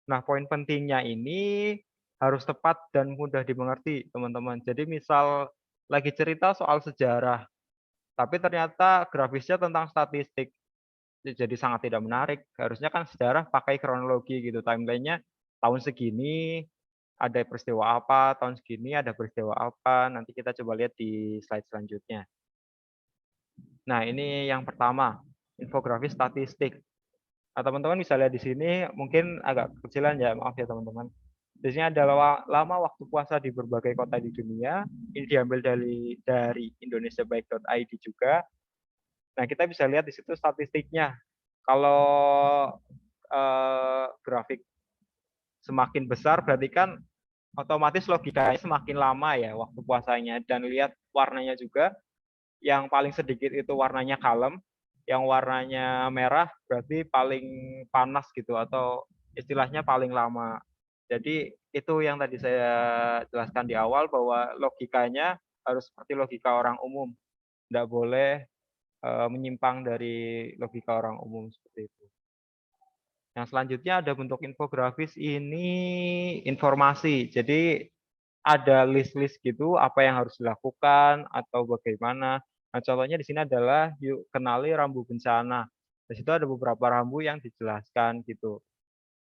Nah, poin pentingnya ini harus tepat dan mudah dimengerti, teman-teman. Jadi misal lagi cerita soal sejarah, tapi ternyata grafisnya tentang statistik, jadi sangat tidak menarik. Harusnya kan sejarah pakai kronologi gitu, timeline-nya tahun segini ada peristiwa apa, tahun segini ada peristiwa apa, nanti kita coba lihat di slide selanjutnya. Nah, ini yang pertama, infografis statistik. Nah, teman-teman bisa lihat di sini, mungkin agak kecilan ya, maaf ya teman-teman. Di sini ada lama waktu puasa di berbagai kota di dunia. Ini diambil dari indonesiabaik.id juga. Nah, kita bisa lihat di situ statistiknya. Kalau grafik semakin besar berarti kan otomatis logikanya semakin lama ya waktu puasanya, dan lihat warnanya juga, yang paling sedikit itu warnanya kalem, yang warnanya merah berarti paling panas gitu, atau istilahnya paling lama. Jadi itu yang tadi saya jelaskan di awal, bahwa logikanya harus seperti logika orang umum, tidak boleh menyimpang dari logika orang umum seperti itu. Yang selanjutnya ada bentuk infografis, ini informasi. Jadi ada list-list gitu apa yang harus dilakukan atau bagaimana. Nah, contohnya di sini adalah yuk kenali rambu bencana. Di situ ada beberapa rambu yang dijelaskan gitu.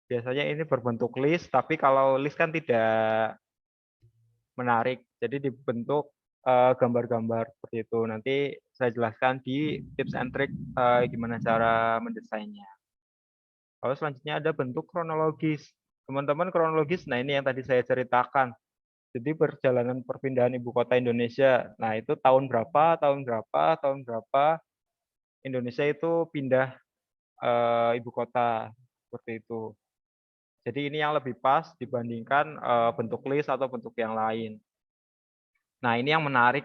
Biasanya ini berbentuk list, tapi kalau list kan tidak menarik. Jadi dibentuk gambar-gambar seperti itu. Nanti saya jelaskan di tips and trick gimana cara mendesainnya. Lalu selanjutnya ada bentuk kronologis. Teman-teman, kronologis, nah ini yang tadi saya ceritakan. Jadi perjalanan perpindahan ibu kota Indonesia. Nah, itu tahun berapa Indonesia itu pindah ibu kota seperti itu. Jadi ini yang lebih pas dibandingkan bentuk list atau bentuk yang lain. Nah, ini yang menarik.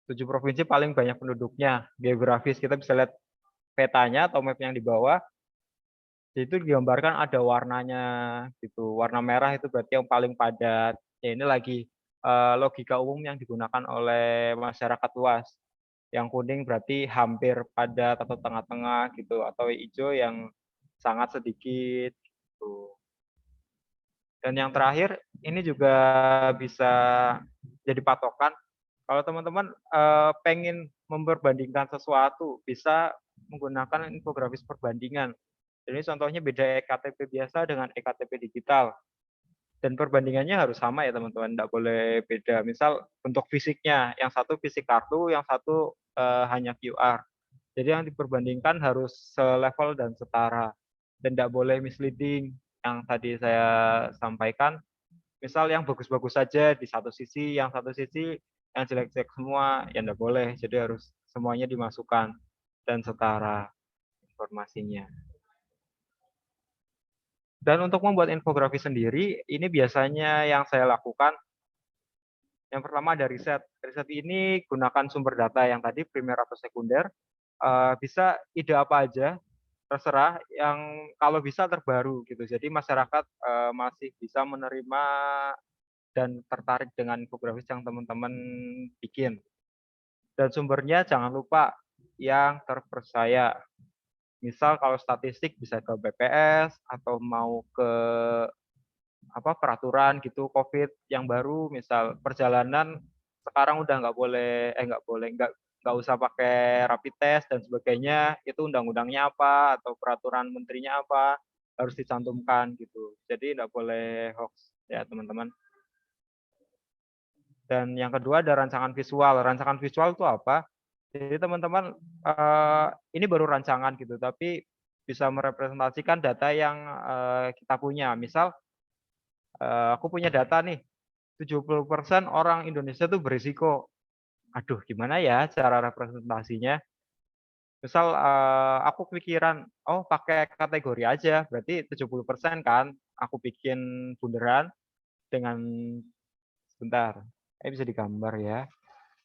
7 provinsi paling banyak penduduknya. Geografis, kita bisa lihat petanya atau map yang di bawah. Itu digambarkan ada warnanya gitu. Warna merah itu berarti yang paling padat. Ya, ini lagi logika umum yang digunakan oleh masyarakat luas. Yang kuning berarti hampir padat atau tengah-tengah gitu, atau hijau yang sangat sedikit gitu. Dan yang terakhir ini juga bisa jadi patokan kalau teman-teman pengen memperbandingkan sesuatu, bisa menggunakan infografis perbandingan. Ini contohnya beda EKTP biasa dengan EKTP digital. Dan perbandingannya harus sama ya teman-teman, tidak boleh beda. Misal bentuk fisiknya, yang satu fisik kartu, yang satu hanya QR. Jadi yang diperbandingkan harus selevel dan setara. Dan tidak boleh misleading, yang tadi saya sampaikan. Misal yang bagus-bagus saja di satu sisi, yang satu sisi yang jelek-jelek semua, ya tidak boleh. Jadi harus semuanya dimasukkan dan setara informasinya. Dan untuk membuat infografis sendiri, ini biasanya yang saya lakukan, yang pertama ada riset. Riset ini gunakan sumber data yang tadi, primer atau sekunder. Bisa ide apa aja, terserah, yang kalau bisa terbaru gitu. Jadi masyarakat masih bisa menerima dan tertarik dengan infografis yang teman-teman bikin. Dan sumbernya jangan lupa yang terpercaya. Misal kalau statistik bisa ke BPS atau mau ke peraturan gitu COVID yang baru, misal perjalanan sekarang udah nggak usah pakai rapid test dan sebagainya, itu undang-undangnya apa atau peraturan menterinya apa harus dicantumkan gitu. Jadi nggak boleh hoax ya teman-teman. Dan yang kedua ada rancangan visual. Rancangan visual itu apa? Jadi teman-teman, ini baru rancangan gitu, tapi bisa merepresentasikan data yang kita punya. Misal, aku punya data nih, 70% orang Indonesia tuh berisiko. Aduh, gimana ya cara representasinya? Misal, aku pikiran, oh pakai kategori aja, berarti 70% kan aku bikin bunderan dengan, sebentar, bisa digambar ya.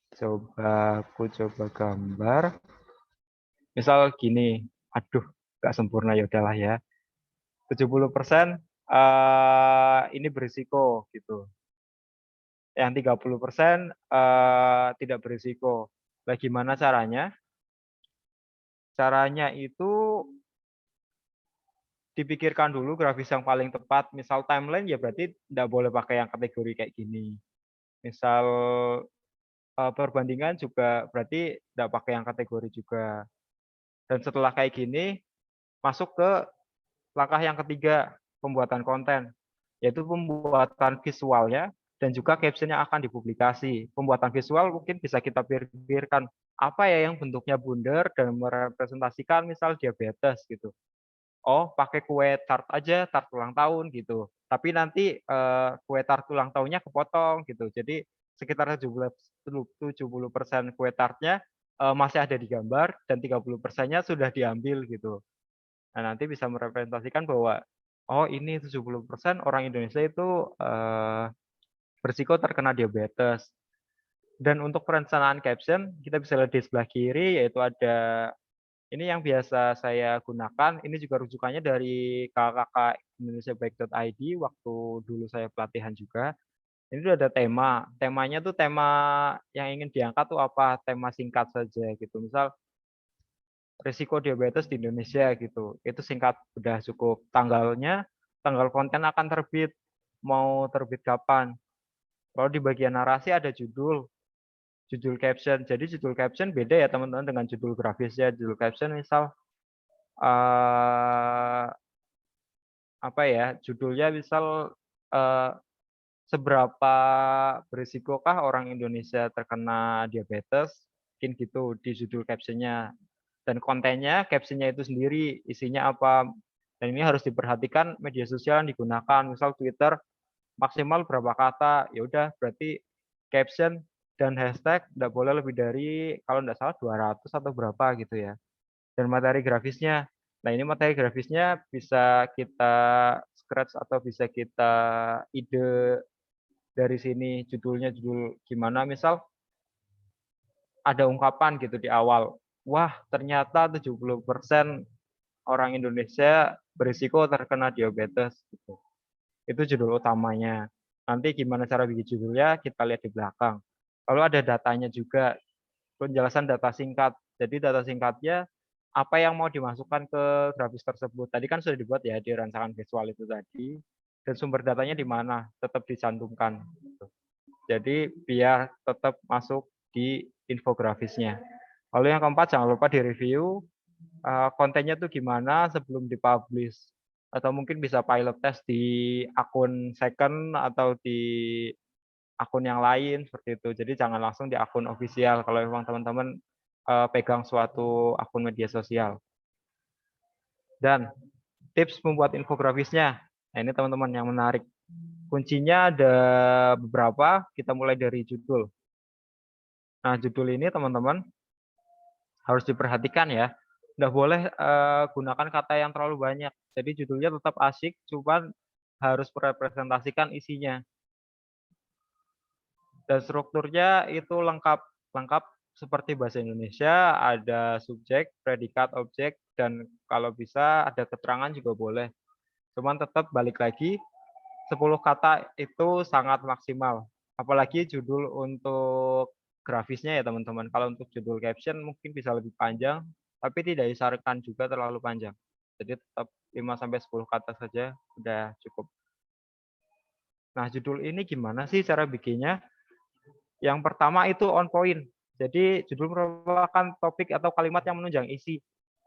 Aku coba gambar. Misal gini, aduh, nggak sempurna ya udahlah ya. 70% ini berisiko gitu. yang 30% tidak berisiko. Nah, gimana caranya? Caranya itu dipikirkan dulu grafis yang paling tepat. Misal timeline ya berarti tidak boleh pakai yang kategori kayak gini. Misal perbandingan juga berarti tidak pakai yang kategori juga. Dan setelah kayak gini, masuk ke langkah yang ketiga, pembuatan konten, yaitu pembuatan visualnya dan juga caption yang akan dipublikasi. Pembuatan visual mungkin bisa kita pikirkan apa ya yang bentuknya bundar dan merepresentasikan misal diabetes gitu. Oh, pakai kue tart aja, tart ulang tahun gitu. Tapi nanti kue tart ulang tahunnya kepotong gitu. Jadi sekitar 70% kue tartnya masih ada di gambar dan 30%-nya sudah diambil gitu. Nah, nanti bisa merepresentasikan bahwa oh ini 70% orang Indonesia itu berisiko terkena diabetes. Dan untuk perencanaan caption kita bisa lihat di sebelah kiri yaitu ada ini yang biasa saya gunakan, ini juga rujukannya dari kakak indonesiabaik.id waktu dulu saya pelatihan juga. Ini tuh ada tema, temanya tuh tema yang ingin diangkat tuh apa, tema singkat saja gitu. Misal risiko diabetes di Indonesia gitu. Itu singkat, udah cukup. Tanggalnya, tanggal konten akan terbit, mau terbit kapan. Kalau di bagian narasi ada judul caption. Jadi judul caption beda ya teman-teman dengan judul grafisnya. Judul caption misal apa ya, judulnya misal seberapa berisikokah orang Indonesia terkena diabetes, mungkin gitu di judul caption-nya. Dan kontennya, caption-nya itu sendiri isinya apa. Dan ini harus diperhatikan media sosial yang digunakan, misal Twitter maksimal berapa kata, ya udah berarti caption dan hashtag tidak boleh lebih dari kalau tidak salah 200 atau berapa gitu ya. Dan materi grafisnya. Nah, ini materi grafisnya bisa kita scratch atau bisa kita ide dari sini judulnya judul gimana, misal ada ungkapan gitu di awal, wah ternyata 70% orang Indonesia berisiko terkena diabetes gitu. Itu judul utamanya. Nanti gimana cara bikin judulnya kita lihat di belakang. Lalu ada datanya juga, penjelasan data singkat. Jadi data singkatnya apa yang mau dimasukkan ke grafis tersebut. Tadi kan sudah dibuat ya di rancangan visual itu tadi. Dan sumber datanya di mana, tetap dicantumkan. Jadi biar tetap masuk di infografisnya. Lalu yang keempat, jangan lupa di-review kontennya tuh gimana sebelum dipublish. Atau mungkin bisa pilot test di akun second atau di akun yang lain seperti itu. Jadi jangan langsung di akun official kalau memang teman-teman pegang suatu akun media sosial. Dan tips membuat infografisnya. Nah, ini teman-teman yang menarik. Kuncinya ada beberapa, kita mulai dari judul. Nah, judul ini teman-teman harus diperhatikan ya. Nggak boleh gunakan kata yang terlalu banyak. Jadi judulnya tetap asik, cuman harus merepresentasikan isinya. Dan strukturnya itu lengkap seperti bahasa Indonesia, ada subjek, predikat, objek, dan kalau bisa ada keterangan juga boleh. Cuman tetap balik lagi, 10 kata itu sangat maksimal. Apalagi judul untuk grafisnya ya teman-teman. Kalau untuk judul caption mungkin bisa lebih panjang, tapi tidak disarankan juga terlalu panjang. Jadi tetap 5-10 kata saja udah cukup. Nah, judul ini gimana sih cara bikinnya? Yang pertama itu on point. Jadi judul merupakan topik atau kalimat yang menunjang isi.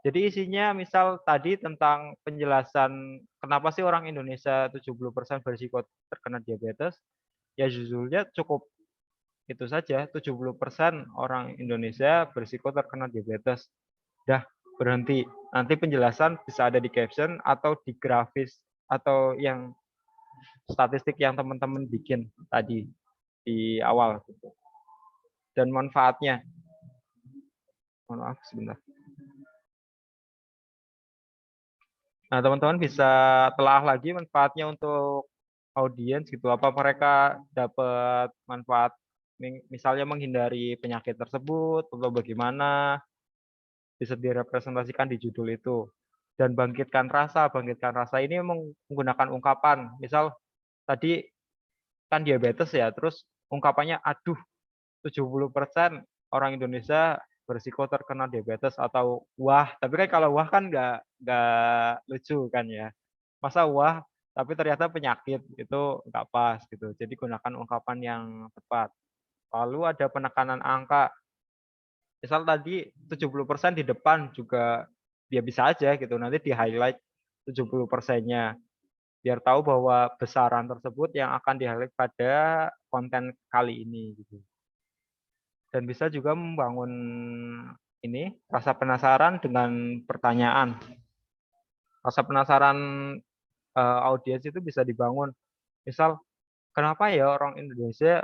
Jadi isinya misal tadi tentang penjelasan kenapa sih orang Indonesia 70% berisiko terkena diabetes, ya judulnya cukup itu saja, 70% orang Indonesia berisiko terkena diabetes. Dah, berhenti. Nanti penjelasan bisa ada di caption atau di grafis atau yang statistik yang teman-teman bikin tadi di awal. Dan manfaatnya. Mohon maaf sebentar. Nah, teman-teman bisa telah lagi manfaatnya untuk audiens gitu. Apa mereka dapat manfaat misalnya menghindari penyakit tersebut atau bagaimana bisa direpresentasikan di judul itu. Dan bangkitkan rasa ini menggunakan ungkapan. Misal tadi kan diabetes ya, terus ungkapannya, aduh 70% orang Indonesia berisiko terkena diabetes atau wah, tapi kan kalau wah kan nggak lucu kan ya. Masa wah, tapi ternyata penyakit, itu nggak pas gitu. Jadi gunakan ungkapan yang tepat. Lalu ada penekanan angka, misal tadi 70% di depan juga ya bisa aja gitu, nanti di-highlight 70%-nya, biar tahu bahwa besaran tersebut yang akan di-highlight pada konten kali ini gitu. Dan bisa juga membangun ini, rasa penasaran dengan pertanyaan. Rasa penasaran, audiens itu bisa dibangun. Misal, kenapa ya orang Indonesia,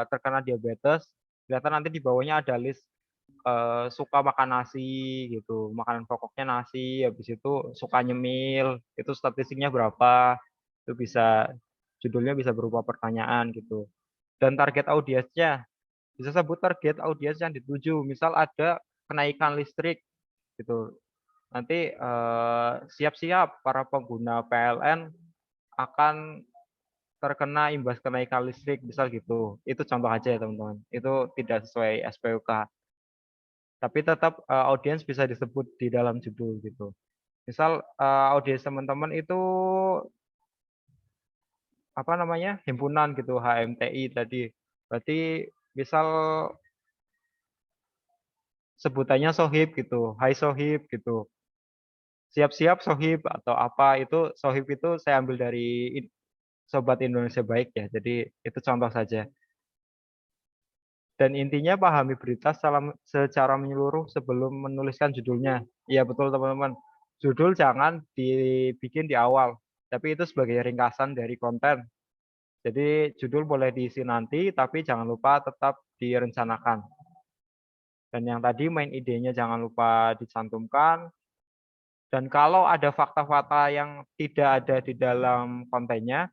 terkena diabetes? Ternyata nanti di bawahnya ada list, suka makan nasi gitu, makanan pokoknya nasi, habis itu suka nyemil, itu statistiknya berapa, itu bisa judulnya bisa berupa pertanyaan gitu. Dan target audiensnya, bisa sebut target audiens yang dituju, misal ada kenaikan listrik gitu. Nanti, siap-siap para pengguna PLN akan terkena imbas kenaikan listrik, misal gitu. Itu contoh aja ya teman-teman, itu tidak sesuai SPOK. Tapi tetap, audiens bisa disebut di dalam judul gitu. Misal, audiens teman-teman itu, apa namanya, himpunan gitu, HMTI tadi. Berarti misal sebutannya Sohib gitu, "Hai Sohib," gitu. "Siap-siap Sohib," atau apa, itu Sohib itu saya ambil dari Sobat Indonesia Baik ya, jadi itu contoh saja. Dan intinya pahami berita secara menyeluruh sebelum menuliskan judulnya. Iya betul teman-teman, judul jangan dibikin di awal, tapi itu sebagai ringkasan dari konten. Jadi judul boleh diisi nanti, tapi jangan lupa tetap direncanakan. Dan yang tadi main idenya jangan lupa dicantumkan. Dan kalau ada fakta-fakta yang tidak ada di dalam kontennya,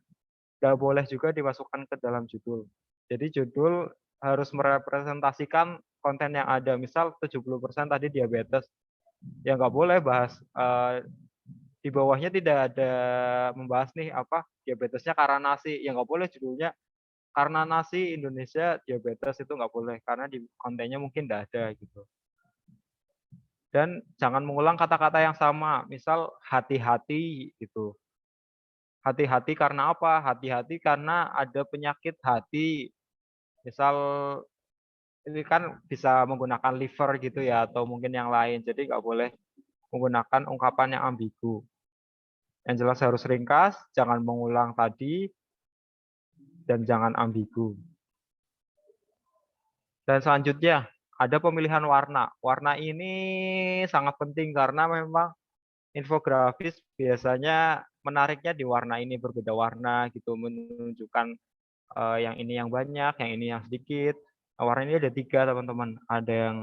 nggak boleh juga dimasukkan ke dalam judul. Jadi judul harus merepresentasikan konten yang ada. Misal 70% tadi diabetes, ya nggak boleh bahas, di bawahnya tidak ada membahas nih apa, diabetesnya karena nasi, ya nggak boleh judulnya karena nasi Indonesia diabetes, itu nggak boleh, karena di kontennya mungkin nggak ada gitu. Dan jangan mengulang kata-kata yang sama, misal hati-hati gitu. Hati-hati karena apa? Hati-hati karena ada penyakit hati. Misal ini kan bisa menggunakan liver gitu ya, atau mungkin yang lain. Jadi nggak boleh menggunakan ungkapan yang ambigu. Yang jelas harus ringkas, jangan mengulang tadi, dan jangan ambigu. Dan selanjutnya, ada pemilihan warna. Warna ini sangat penting karena memang infografis biasanya menariknya di warna ini, berbeda warna gitu, menunjukkan yang ini yang banyak, yang ini yang sedikit. Warna ini ada 3 teman-teman, ada yang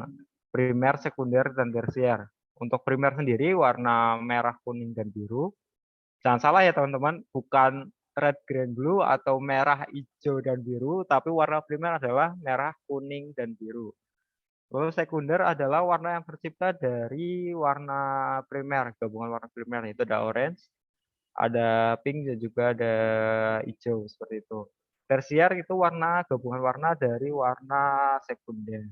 primer, sekunder, dan tersier. Untuk primer sendiri warna merah, kuning, dan biru. Jangan salah ya teman-teman, bukan red, green, blue, atau merah, hijau, dan biru, tapi warna primer adalah merah, kuning, dan biru. Lalu sekunder adalah warna yang tercipta dari warna primer, gabungan warna primer, itu ada orange, ada pink, dan juga ada hijau, seperti itu. Tersier itu warna gabungan warna dari warna sekunder.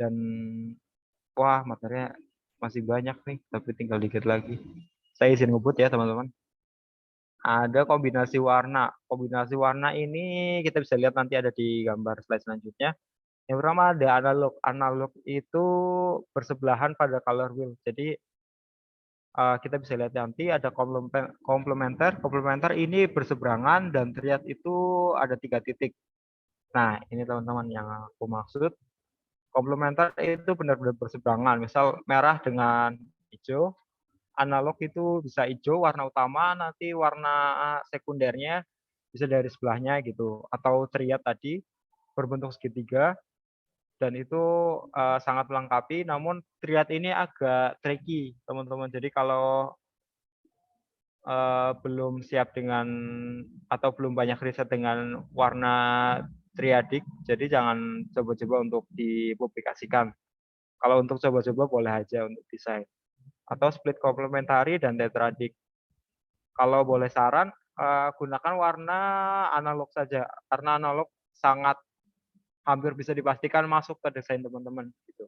Dan wah materinya masih banyak nih, tapi tinggal dikit lagi. Saya izin ngebut ya teman-teman. Ada kombinasi warna. Kombinasi warna ini kita bisa lihat nanti ada di gambar slide selanjutnya. Yang pertama ada analog. Analog itu bersebelahan pada color wheel. Jadi kita bisa lihat nanti ada komplementer. Komplementer ini berseberangan dan terlihat itu ada 3 titik. Nah, ini teman-teman yang aku maksud. Komplementer itu benar-benar berseberangan. Misal merah dengan hijau, analog itu bisa hijau warna utama, nanti warna sekundernya bisa dari sebelahnya gitu. Atau triad tadi berbentuk segitiga dan itu sangat melengkapi. Namun triad ini agak tricky teman-teman. Jadi kalau belum siap dengan atau belum banyak riset dengan warna triadik, jadi jangan coba-coba untuk dipublikasikan. Kalau untuk coba-coba boleh aja untuk desain. Atau split komplementari dan tetradik. Kalau boleh saran, gunakan warna analog saja, karena analog sangat hampir bisa dipastikan masuk ke desain teman-teman gitu.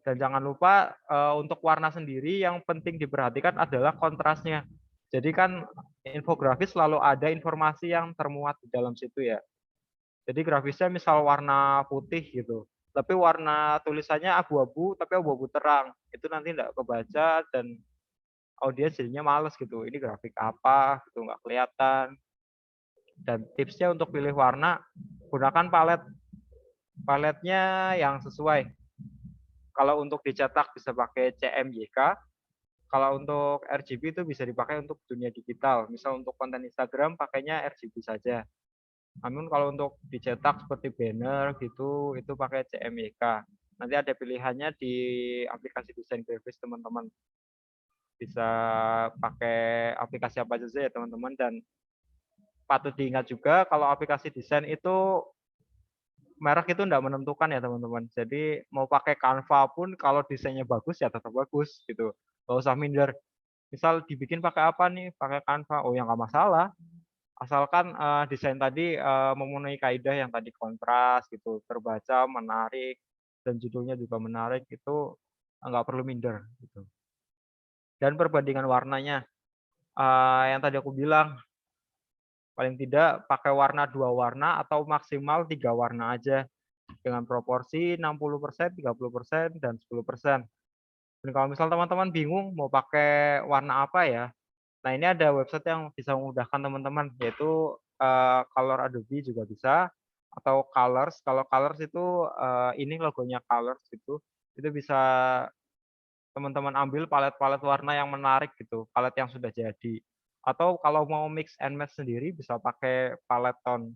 Dan jangan lupa untuk warna sendiri yang penting diperhatikan adalah kontrasnya. Jadi kan infografis selalu ada informasi yang termuat di dalam situ ya. Jadi grafisnya misal warna putih gitu, tapi warna tulisannya abu-abu, tapi abu-abu terang. Itu nanti nggak kebaca dan audiens jadinya males gitu. Ini grafik apa gitu, nggak kelihatan. Dan tipsnya untuk pilih warna, gunakan paletnya yang sesuai. Kalau untuk dicetak bisa pakai CMYK, kalau untuk RGB itu bisa dipakai untuk dunia digital. Misal untuk konten Instagram pakainya RGB saja. Namun kalau untuk dicetak seperti banner gitu, itu pakai CMYK. Nanti ada pilihannya di aplikasi desain grafis teman-teman. Bisa pakai aplikasi apa saja ya teman-teman. Dan patut diingat juga kalau aplikasi desain itu merek itu tidak menentukan ya teman-teman. Jadi mau pakai Canva pun kalau desainnya bagus ya tetap bagus gitu. Gak usah minder. Misal dibikin pakai apa nih? Pakai Canva. Oh ya nggak masalah. Asalkan desain tadi memenuhi kaidah yang tadi kontras gitu, terbaca, menarik, dan judulnya juga menarik, itu nggak perlu minder gitu. Dan perbandingan warnanya, yang tadi aku bilang, paling tidak pakai warna 2 warna atau maksimal 3 warna aja dengan proporsi 60%, 30%, dan 10%. Dan kalau misal teman-teman bingung mau pakai warna apa ya, nah ini ada website yang bisa memudahkan teman-teman, yaitu Color Adobe juga bisa, atau Colors. Kalau Colors itu ini logonya Colors itu bisa teman-teman ambil palet-palet warna yang menarik gitu, palet yang sudah jadi. Atau kalau mau mix and match sendiri bisa pakai palet tone.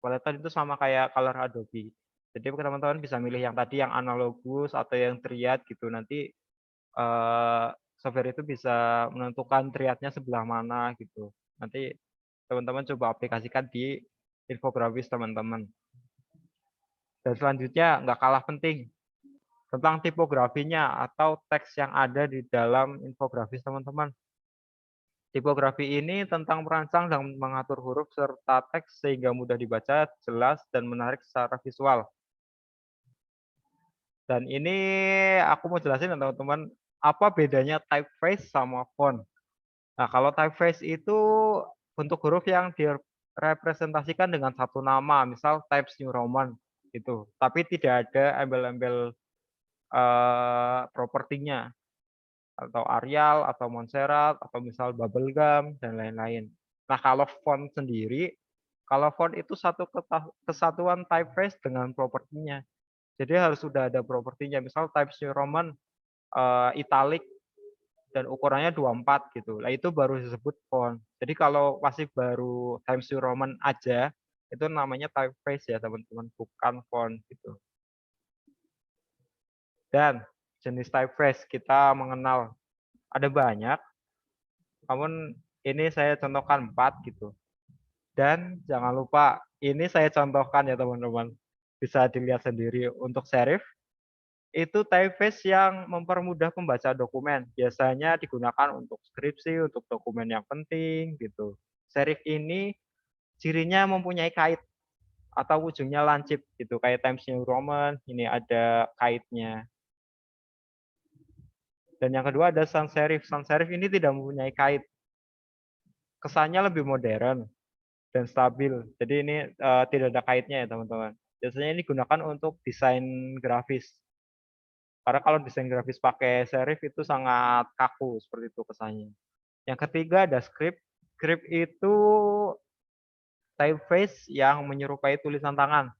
Palet tone itu sama kayak Color Adobe. Jadi teman-teman bisa milih yang tadi yang analogus atau yang triad gitu. Nanti software itu bisa menentukan triadnya sebelah mana gitu. Nanti teman-teman coba aplikasikan di infografis teman-teman. Dan selanjutnya nggak kalah penting tentang tipografinya atau teks yang ada di dalam infografis teman-teman. Tipografi ini tentang merancang dan mengatur huruf serta teks sehingga mudah dibaca, jelas, dan menarik secara visual. Dan ini aku mau jelasin teman-teman, apa bedanya typeface sama font. Nah, kalau typeface itu bentuk huruf yang direpresentasikan dengan satu nama, misal Times New Roman gitu. Tapi tidak ada embel-embel propertinya atau Arial atau Montserrat atau misal Bubblegum dan lain-lain. Nah, kalau font sendiri, kalau font itu satu kesatuan typeface dengan propertinya. Jadi harus sudah ada propertinya. Misal Times New Roman italic dan ukurannya 24 gitu. Nah, itu baru disebut font. Jadi kalau masih baru Times New Roman aja, itu namanya typeface ya teman-teman, bukan font gitu. Dan jenis typeface kita mengenal ada banyak, namun ini saya contohkan 4 gitu. Dan jangan lupa, ini saya contohkan ya teman-teman, bisa dilihat sendiri. Untuk serif, itu typeface yang mempermudah pembaca dokumen. Biasanya digunakan untuk skripsi, untuk dokumen yang penting gitu. Serif ini cirinya mempunyai kait atau ujungnya lancip gitu, kayak Times New Roman, ini ada kaitnya. Dan yang kedua ada sans serif. Sans serif ini tidak mempunyai kait. Kesannya lebih modern dan stabil. Jadi ini tidak ada kaitnya ya teman-teman. Biasanya ini digunakan untuk desain grafis. Karena kalau desain grafis pakai serif itu sangat kaku seperti itu kesannya. Yang ketiga ada script. Script itu typeface yang menyerupai tulisan tangan.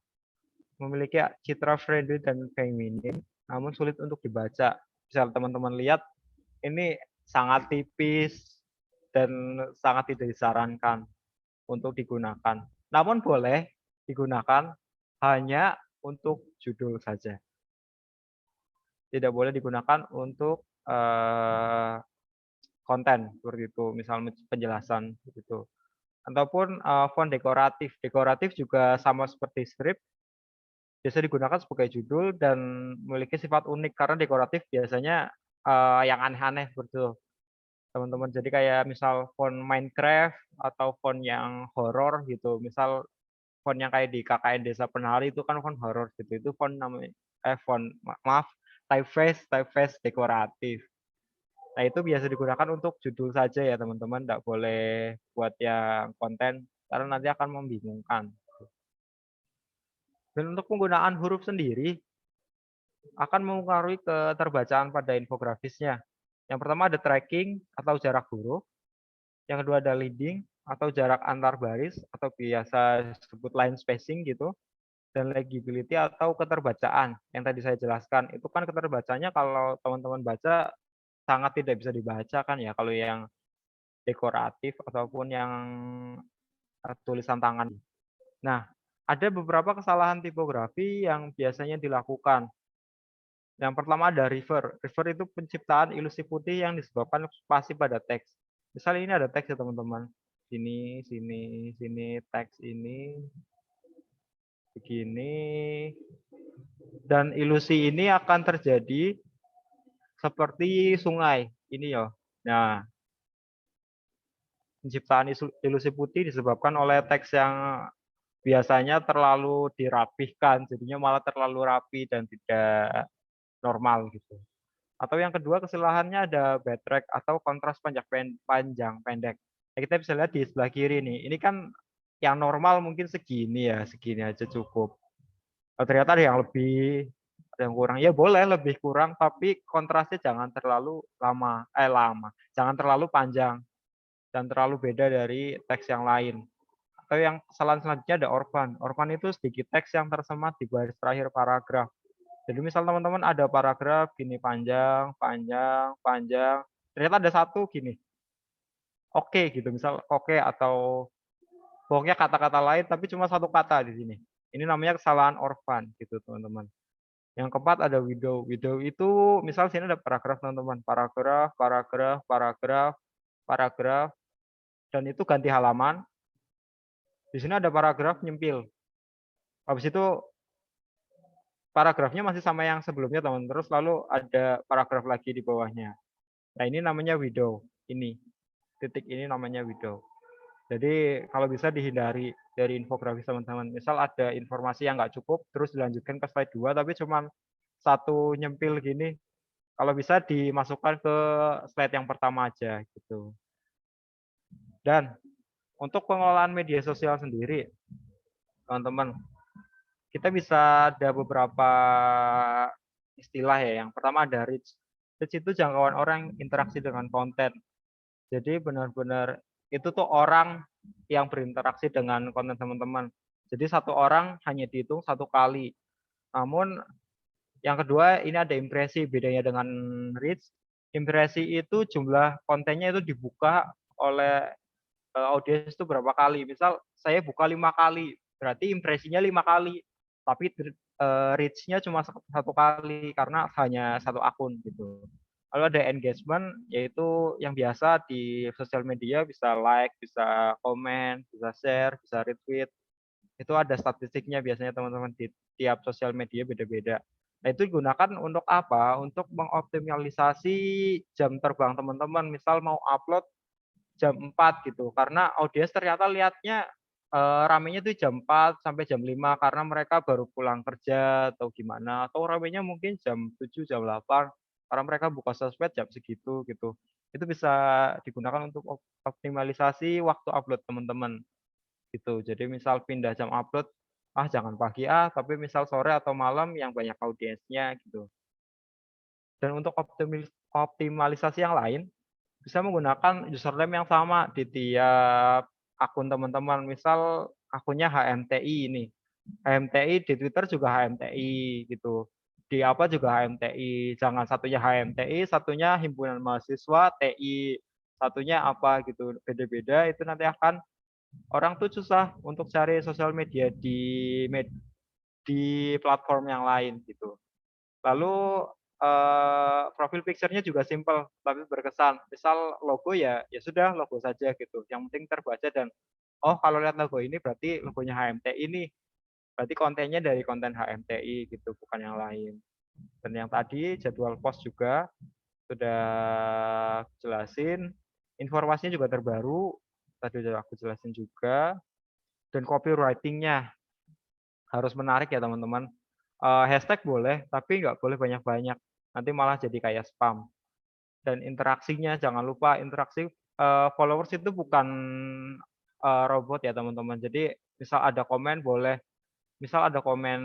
Memiliki citra friendly dan feminin, namun sulit untuk dibaca. Bisa teman-teman lihat, ini sangat tipis dan sangat tidak disarankan untuk digunakan. Namun boleh digunakan hanya untuk judul saja. Tidak boleh digunakan untuk konten seperti itu, misal penjelasan gitu. Ataupun font dekoratif. Dekoratif juga sama seperti script, biasa digunakan sebagai judul dan memiliki sifat unik karena dekoratif biasanya yang aneh-aneh seperti itu. teman-teman. Jadi kayak misal font Minecraft atau font yang horor gitu. Misal font yang kayak di KKN Desa Penari itu kan font horor gitu. Itu font namanya maaf, typeface dekoratif. Nah, itu biasa digunakan untuk judul saja ya teman-teman, enggak boleh buat yang konten karena nanti akan membingungkan. Dan untuk penggunaan huruf sendiri akan mempengaruhi keterbacaan pada infografisnya. Yang pertama ada tracking atau jarak huruf, yang kedua ada leading atau jarak antar baris atau biasa disebut line spacing gitu, dan legibility atau keterbacaan yang tadi saya jelaskan. Itu kan keterbacanya kalau teman-teman baca sangat tidak bisa dibaca kan ya kalau yang dekoratif ataupun yang tulisan tangan. Nah, ada beberapa kesalahan tipografi yang biasanya dilakukan. Yang pertama ada river. River itu penciptaan ilusi putih yang disebabkan spasi pada teks. Misalnya ini ada teks ya teman-teman. Sini, sini, sini, teks ini, begini. Dan ilusi ini akan terjadi seperti sungai. Ini ya. Nah, penciptaan ilusi putih disebabkan oleh teks yang biasanya terlalu dirapihkan, jadinya malah terlalu rapi dan tidak normal gitu. Atau yang kedua kesalahannya ada backtrack atau kontras panjang pendek. Ya, kita bisa lihat di sebelah kiri nih. Ini kan yang normal mungkin segini ya, segini aja cukup. Oh, ternyata ada yang lebih, ada yang kurang. Ya boleh lebih kurang, tapi kontrasnya jangan terlalu lama, jangan terlalu panjang dan terlalu beda dari teks yang lain. Atau yang kesalahan selanjutnya ada orphan. Orphan itu sedikit teks yang tersemat di baris terakhir paragraf. Jadi misal teman-teman ada paragraf gini panjang, panjang, panjang. Ternyata ada satu gini. Oke gitu, misal oke atau pokoknya kata-kata lain tapi cuma satu kata di sini. Ini namanya kesalahan orphan gitu teman-teman. Yang keempat ada widow. Widow itu misal sini ada paragraf teman-teman. Paragraf, paragraf, paragraf, paragraf. Dan itu ganti halaman. Di sini ada paragraf nyempil. Habis itu paragrafnya masih sama yang sebelumnya teman. Terus lalu ada paragraf lagi di bawahnya. Nah ini namanya widow. Ini titik ini namanya widow. Jadi kalau bisa dihindari dari infografis teman-teman. Misal ada informasi yang nggak cukup, terus dilanjutkan ke slide 2, tapi cuma satu nyempil gini. Kalau bisa dimasukkan ke slide yang pertama aja gitu. Dan untuk pengelolaan media sosial sendiri, teman-teman, kita bisa ada beberapa istilah ya. Yang pertama ada reach. Reach itu jangkauan orang yang interaksi dengan konten. Jadi benar-benar itu tuh orang yang berinteraksi dengan konten teman-teman. Jadi satu orang hanya dihitung satu kali. Namun yang kedua ini ada impresi. Bedanya dengan reach, impresi itu jumlah kontennya itu dibuka oleh audiens itu berapa kali. Misal saya buka 5 kali, berarti impresinya 5 kali. Tapi reach-nya cuma satu kali karena hanya satu akun gitu. Lalu ada engagement, yaitu yang biasa di sosial media bisa like, bisa komen, bisa share, bisa retweet. Itu ada statistiknya biasanya teman-teman di tiap sosial media beda-beda. Nah itu digunakan untuk apa? Untuk mengoptimalisasi jam terbang teman-teman. Misal mau upload jam 4 gitu. Karena audiens ternyata lihatnya ramenya tuh jam 4 sampai jam 5 karena mereka baru pulang kerja atau gimana. Atau ramenya mungkin jam 7, jam 8 karena mereka buka sosmed jam segitu gitu. Itu bisa digunakan untuk optimalisasi waktu upload teman-teman gitu. Jadi misal pindah jam upload, jangan pagi tapi misal sore atau malam yang banyak audiensnya gitu. Dan untuk optimalisasi yang lain, bisa menggunakan username yang sama di tiap akun teman-teman. Misal akunnya HMTI ini. HMTI di Twitter juga HMTI gitu. Di apa juga HMTI. Jangan satunya HMTI, satunya himpunan mahasiswa, TI, satunya apa gitu. Beda-beda itu nanti akan orang tuh susah untuk cari sosial media di platform yang lain gitu. Lalu profil picture-nya juga simple tapi berkesan. Misal logo ya sudah logo saja gitu. Yang penting terbaca dan kalau lihat logo ini berarti logonya HMTI ini. Berarti kontennya dari konten HMTI gitu, bukan yang lain. Dan yang tadi jadwal post juga sudah jelasin. informasinya juga terbaru, tadi udah aku jelasin juga, dan copywriting-nya harus menarik ya teman-teman. Hashtag boleh, tapi nggak boleh banyak-banyak, nanti malah jadi kayak spam. Dan interaksinya jangan lupa interaksi, followers itu bukan, robot ya teman-teman. Jadi misal ada komen boleh, misal ada komen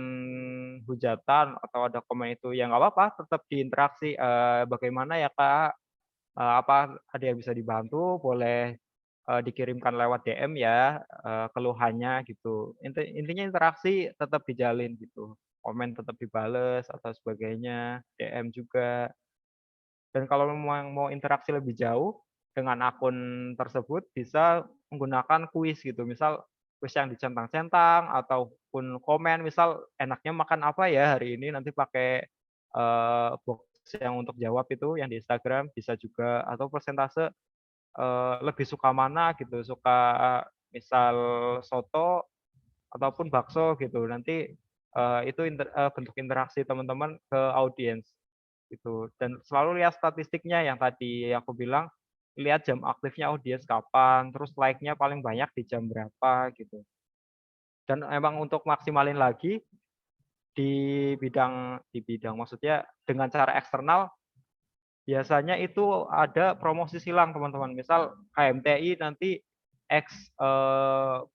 hujatan atau ada komen itu ya nggak apa-apa, tetap diinteraksi, "Bagaimana ya Kak? Apa ada yang bisa dibantu? Boleh, dikirimkan lewat DM ya, keluhannya," gitu. Intinya interaksi tetap dijalin gitu, komen tetap dibales atau sebagainya, DM juga. Dan kalau memang mau interaksi lebih jauh dengan akun tersebut bisa menggunakan kuis gitu. Misal kuis yang dicentang-centang ataupun komen misal enaknya makan apa ya hari ini, nanti pakai, box yang untuk jawab itu yang di Instagram bisa juga atau persentase, lebih suka mana gitu, suka misal soto ataupun bakso gitu. Nanti, itu bentuk interaksi teman-teman ke audiens. Gitu, dan selalu lihat statistiknya yang tadi aku bilang, lihat jam aktifnya audiens kapan, terus like-nya paling banyak di jam berapa gitu. Dan emang untuk maksimalin lagi di bidang maksudnya dengan cara eksternal, biasanya itu ada promosi silang teman-teman. Misal KMTI nanti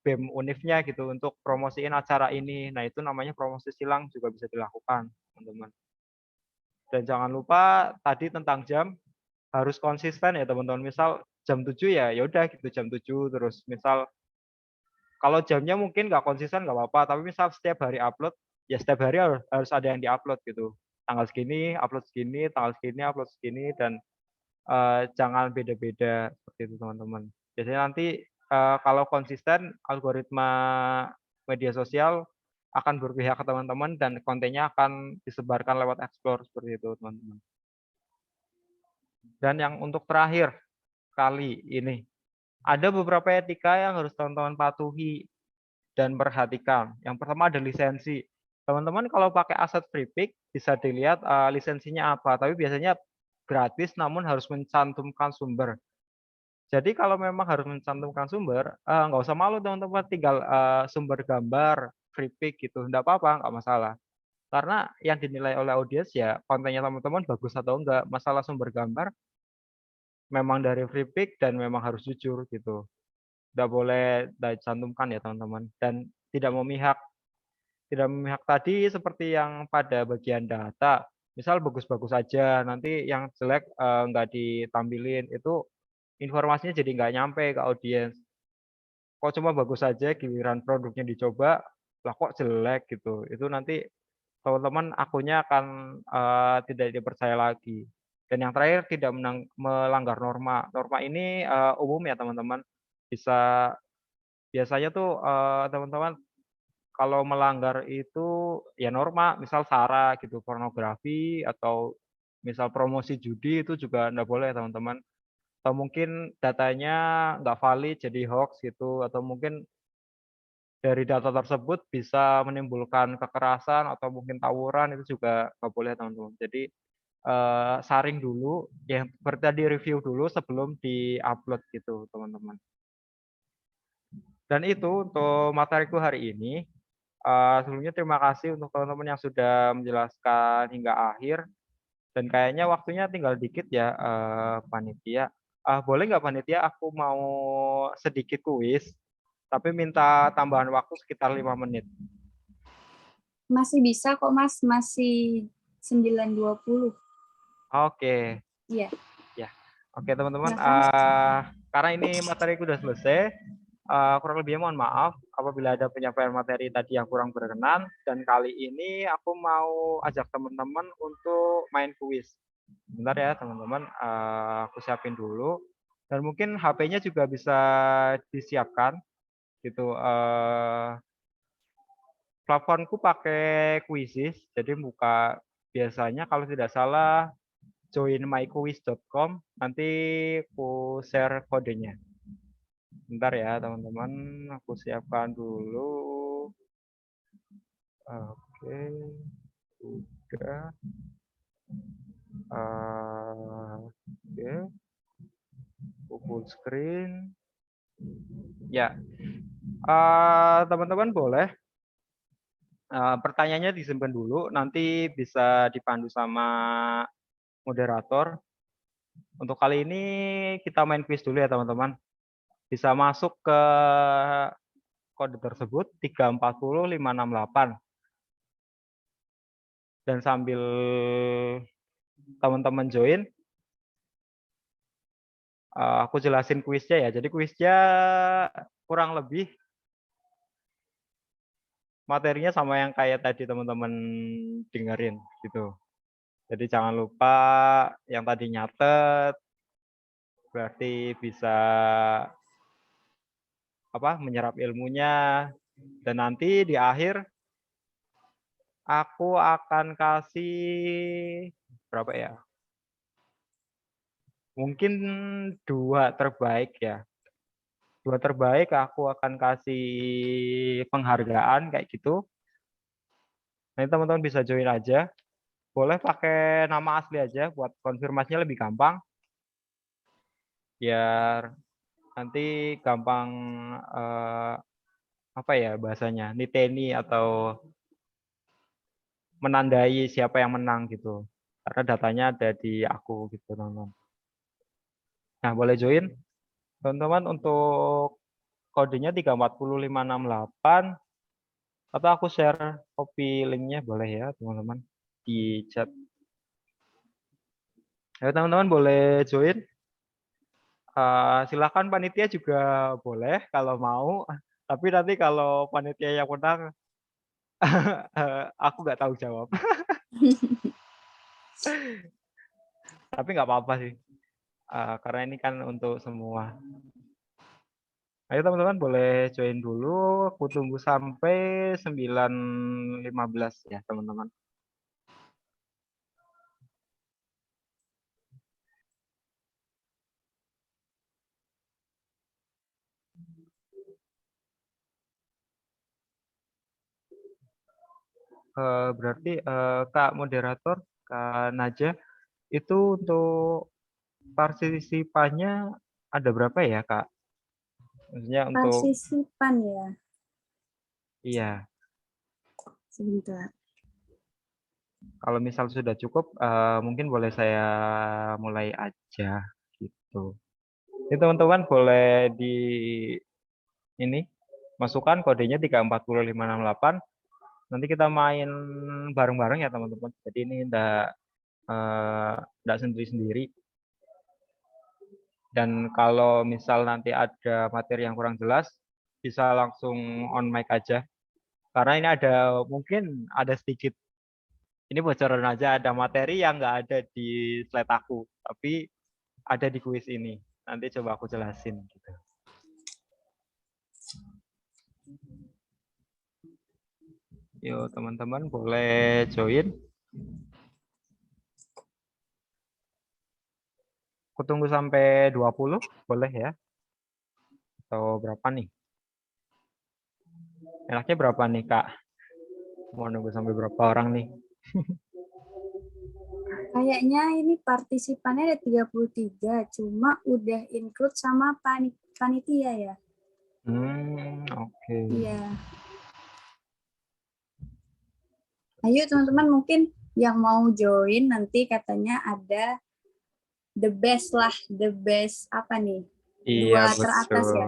BEM Univnya gitu untuk promosiin acara ini. Nah itu namanya promosi silang juga bisa dilakukan teman-teman. Dan jangan lupa tadi tentang jam, harus konsisten ya teman-teman. Misal jam 7 ya, ya udah gitu jam 7 terus. Misal kalau jamnya mungkin nggak konsisten nggak apa-apa, tapi misal setiap hari upload, ya setiap hari harus ada yang di-upload gitu. Tanggal segini, upload segini, tanggal segini, upload segini, dan jangan beda-beda seperti itu teman-teman. Biasanya nanti kalau konsisten, algoritma media sosial akan berpihak ke teman-teman dan kontennya akan disebarkan lewat Explore seperti itu teman-teman. Dan yang untuk terakhir kali ini, ada beberapa etika yang harus teman-teman patuhi dan perhatikan. Yang pertama ada lisensi. Teman-teman kalau pakai aset free pick bisa dilihat lisensinya apa, tapi biasanya gratis namun harus mencantumkan sumber. Jadi kalau memang harus mencantumkan sumber, nggak usah malu teman-teman, tinggal sumber gambar free pick gitu, nggak apa-apa, nggak masalah. Karena yang dinilai oleh audiens ya kontennya teman-teman bagus atau enggak. Masalah sumber gambar memang dari free pick dan memang harus jujur gitu. Nggak boleh dicantumkan ya teman-teman. Dan tidak memihak. Tidak memihak tadi seperti yang pada bagian data. Misal bagus-bagus aja, nanti yang jelek nggak ditampilin. Itu informasinya jadi nggak nyampe ke audiens. Kok cuma bagus aja, giliran produknya dicoba, lah kok jelek gitu. Itu nanti teman-teman akunnya akan tidak dipercaya lagi. Dan yang terakhir tidak melanggar norma. Norma ini umum ya teman-teman. Biasanya tuh teman-teman kalau melanggar itu ya norma, misal SARA gitu, pornografi atau misal promosi judi itu juga enggak boleh teman-teman. Atau mungkin datanya nggak valid jadi hoax gitu, atau mungkin dari data tersebut bisa menimbulkan kekerasan atau mungkin tawuran itu juga nggak boleh teman-teman. Jadi saring dulu, ya seperti tadi review dulu sebelum di-upload gitu teman-teman. Dan itu untuk materiku hari ini. Sebelumnya terima kasih untuk teman-teman yang sudah menjelaskan hingga akhir. Dan kayaknya waktunya tinggal dikit ya panitia. Boleh nggak panitia aku mau sedikit kuis, tapi minta tambahan waktu sekitar 5 menit. Masih bisa kok Mas, masih 9.20. Oke. Iya. Ya. Oke teman-teman, Ya kan? karena ini materiku udah selesai, kurang lebihnya mohon maaf apabila ada penyampaian materi tadi yang kurang berkenan, dan kali ini aku mau ajak teman-teman untuk main kuis. Bentar ya teman-teman, aku siapin dulu, dan mungkin HP-nya juga bisa disiapkan gitu. Platformku pakai Quizizz, jadi buka biasanya kalau tidak salah join myquiz.com, nanti aku share kodenya. Bentar ya teman-teman, aku siapkan dulu. Oke, udah. Oke. Full screen. Ya, teman-teman boleh pertanyaannya disimpan dulu, nanti bisa dipandu sama moderator. Untuk kali ini kita main quiz dulu ya teman-teman. Bisa masuk ke kode tersebut 340568. Dan sambil teman-teman join, aku jelasin kuisnya ya. Jadi kuisnya kurang lebih materinya sama yang kayak tadi teman-teman dengerin gitu. Jadi jangan lupa yang tadi nyatet, berarti bisa menyerap ilmunya. Dan nanti di akhir aku akan kasih berapa ya? Mungkin 2 terbaik ya. 2 terbaik aku akan kasih penghargaan kayak gitu. Nanti teman-teman bisa join aja. Boleh pakai nama asli aja buat konfirmasinya lebih gampang. Biar nanti gampang bahasanya, niteni atau menandai siapa yang menang gitu. Karena datanya ada di aku gitu teman-teman. Nah, boleh join. Teman-teman untuk kodenya 340568 atau aku share copy linknya boleh ya teman-teman di chat. Ayo teman-teman boleh join. Silakan panitia juga boleh kalau mau. Tapi nanti kalau panitia yang menang, aku nggak tahu jawab. Tapi nggak apa-apa sih. Karena ini kan untuk semua. Ayo teman-teman boleh join dulu. Aku tunggu sampai 9.15 ya teman-teman. Berarti Kak Moderator, Kak Naja, itu untuk partisipannya ada berapa ya Kak? Maksudnya untuk Partisipan ya. iya. Sebentar. Kalau misal sudah cukup, mungkin boleh saya mulai aja gitu. Ini teman-teman boleh di ini masukkan kodenya 340568. Nanti kita main bareng-bareng ya teman-teman. Jadi ini enggak sendiri-sendiri. Dan kalau misal nanti ada materi yang kurang jelas, bisa langsung on mic aja. Karena ini mungkin ada sedikit, ini bocoran aja, ada materi yang nggak ada di slide aku, tapi ada di kuis ini. Nanti coba aku jelasin. Gitu. Yuk teman-teman boleh join. Aku tunggu sampai 20, boleh ya? Atau berapa nih? Enaknya berapa nih Kak? Mau nunggu sampai berapa orang nih? Kayaknya ini partisipannya ada 33, cuma udah include sama panitia ya. Oke. Iya. Ayo teman-teman mungkin yang mau join nanti katanya ada the best apa nih? Iya, 2 teratas ya.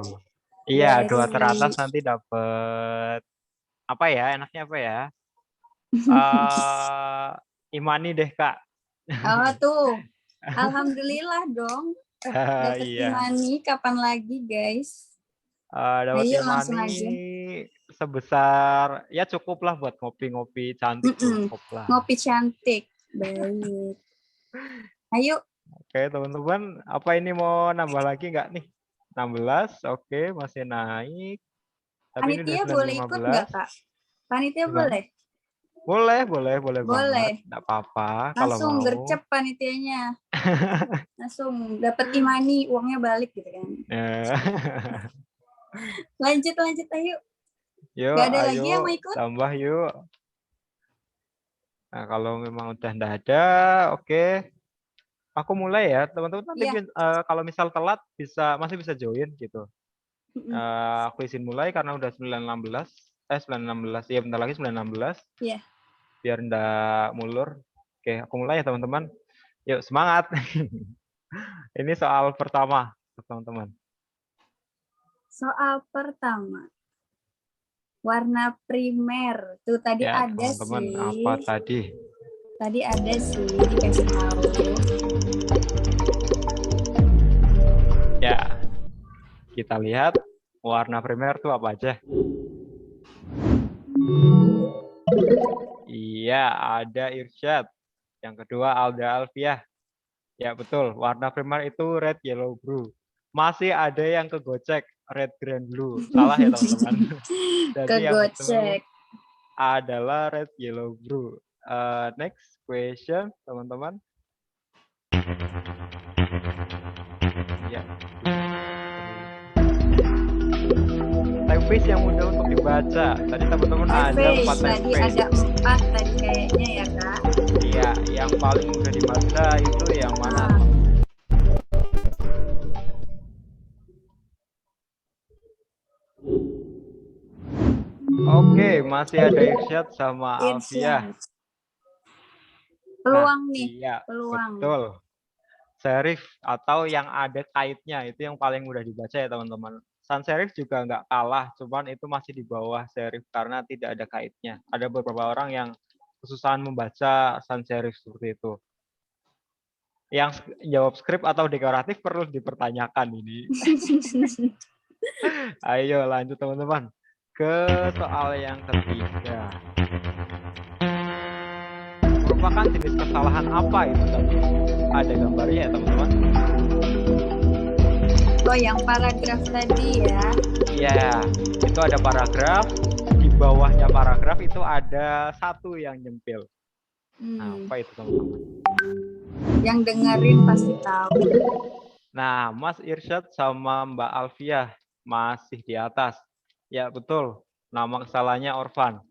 Iya, Dari 2 teratas nanti dapat apa ya? Enaknya apa ya? Imani deh Kak. Oh tuh, alhamdulillah dong. Dapat Iya. Imani kapan lagi guys? Dapat Ayo Imani langsung aja. sebesar ya cukup lah buat ngopi-ngopi cantik cukup lah. Ngopi cantik, baik. Ayo. Oke teman-teman, apa ini mau nambah lagi nggak nih? 16, oke masih naik. Tapi Panitia ini boleh ikut nggak Kak? Panitia boleh? Boleh banget. Nggak apa-apa kalau langsung mau. gercep panitianya. Langsung dapat Imani, uangnya balik gitu kan. Lanjut ayo. Yuk, Gak ada ayo, lagi yang mau ikut? tambah yuk. Nah, kalau memang udah nggak ada, oke. Aku mulai ya, teman-teman nanti Iya. kalau misal telat masih bisa join gitu. Aku izin mulai karena udah 9.16. 9.16. Iya, bentar lagi 9.16. Iya. Biar ndak mulur. Oke, aku mulai ya teman-teman. Yuk, semangat. Ini soal pertama, teman-teman. Soal pertama. Warna primer. Tuh tadi Ya, ada teman-teman, sih. apa tadi? Tadi ada sih dikasih tahu. Ya, kita lihat warna primer itu apa aja. Iya, ada Irsyad. Yang kedua Alda Alfiah. Ya betul, warna primer itu red, yellow, blue. Masih ada yang kegocek, red, green, blue. Salah ya teman-teman. Jadi yang betul Kegocek. adalah red, yellow, blue. Next question, teman-teman. Ya. Typeface yang mudah untuk dibaca. Tadi teman-teman ada 4 Typeface. Tadi typeface. ada 4 tadi kayaknya ya Kak. Iya, yang paling mudah dibaca itu yang mana? Oke, masih ada Irsyad sama Alfiah. Peluang Nah, nih, iya, peluang. betul. Serif atau yang ada kaitnya itu yang paling mudah dibaca ya teman-teman. Sans serif juga nggak kalah, cuman itu masih di bawah serif karena tidak ada kaitnya. Ada beberapa orang yang kesusahan membaca sans serif seperti itu. Yang jawab skrip atau dekoratif perlu dipertanyakan ini. Ayo lanjut teman-teman ke soal yang ketiga. Merupakan jenis kesalahan apa itu tadi? Ada gambarnya ya teman-teman? Oh, yang paragraf tadi ya? Iya, itu ada paragraf. Di bawahnya paragraf itu ada satu yang nyempil. Nah, apa itu teman-teman? Yang dengerin pasti tahu. Nah, Mas Irsyad sama Mbak Alfiah masih di atas. Ya betul, nama kesalahannya Orphan.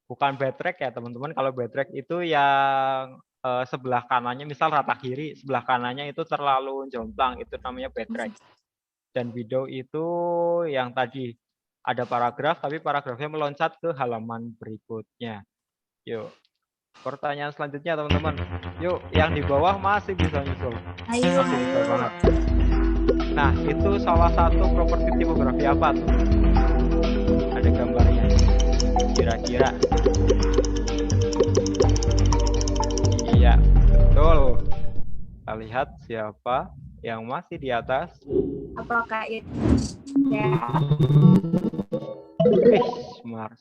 Bukan backtrack ya teman-teman. Kalau backtrack itu yang sebelah kanannya, misal rata kiri, sebelah kanannya itu terlalu jomplang, itu namanya backtrack. Dan video itu yang tadi ada paragraf, tapi paragrafnya meloncat ke halaman berikutnya. Yuk, pertanyaan selanjutnya teman-teman. Yuk, yang di bawah masih bisa nyusul. Ayo, Masih bisa ayo. banget. Nah, itu salah satu properti tipografi apa tuh? Ada gambarnya. Kira-kira. Iya, betul. Kita lihat siapa yang masih di atas. Apakah itu ya?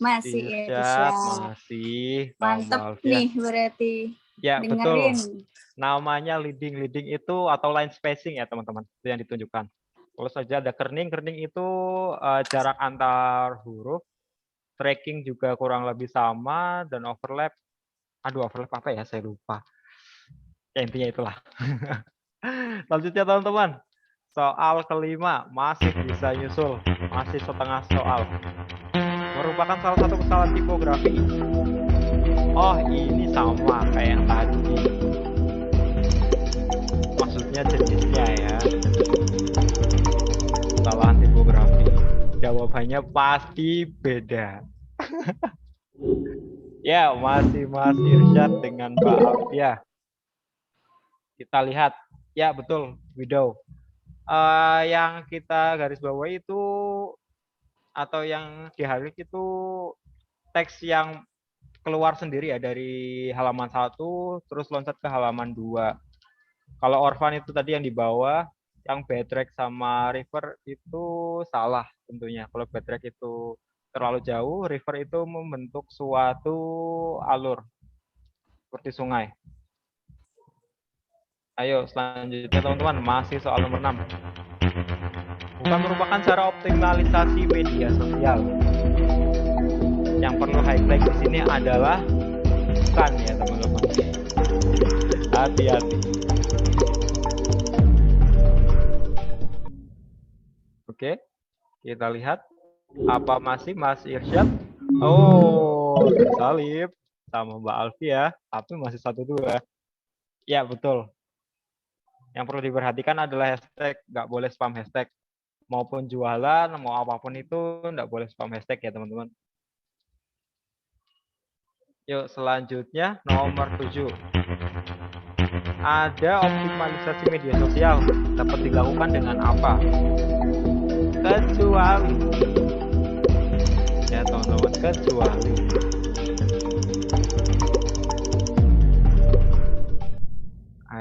Masih Irsyad, masih. Mantep nih berarti. Ya, dengerin. betul. Namanya leading. Leading itu atau line spacing ya teman-teman. Itu yang ditunjukkan. Kalau saja ada kerning. Kerning itu jarak antar huruf. Tracking juga kurang lebih sama. Dan overlap. Aduh, overlap apa ya? Saya lupa. Ya, intinya itulah. Selanjutnya teman-teman. Soal kelima. Masih bisa nyusul. Masih setengah soal. Merupakan salah satu kesalahan tipografi. Oh, ini sama kayak yang tadi. Maksudnya jenisnya ya. Kesalahan tipografi. Jawabannya pasti beda. Ya, masih Mas Irsyad dengan Mbak Alfiah. Kita lihat. Ya, betul. Widow. Yang kita garis bawahi itu atau yang di highlight itu teks yang keluar sendiri ya dari halaman 1 terus loncat ke halaman 2. Kalau Orphan itu tadi yang di bawah, yang backtrack sama river itu salah tentunya. Kalau backtrack itu terlalu jauh, river itu membentuk suatu alur seperti sungai. Ayo selanjutnya teman-teman, masih soal nomor 6. Bukan merupakan cara optimalisasi media sosial. Yang perlu highlight di sini adalah bukan ya teman-teman. Hati-hati. Oke, kita lihat apa masih Mas Irsyad. Oh, tersalib sama Mbak Alfiah, tapi masih 1-2. Ya betul. Yang perlu diperhatikan adalah hashtag, nggak boleh spam hashtag. Maupun jualan, mau apapun itu, nggak boleh spam hashtag ya teman-teman. Yuk selanjutnya nomor 7. Ada optimalisasi media sosial dapat dilakukan dengan apa? Kecuali ya teman-teman, kecuali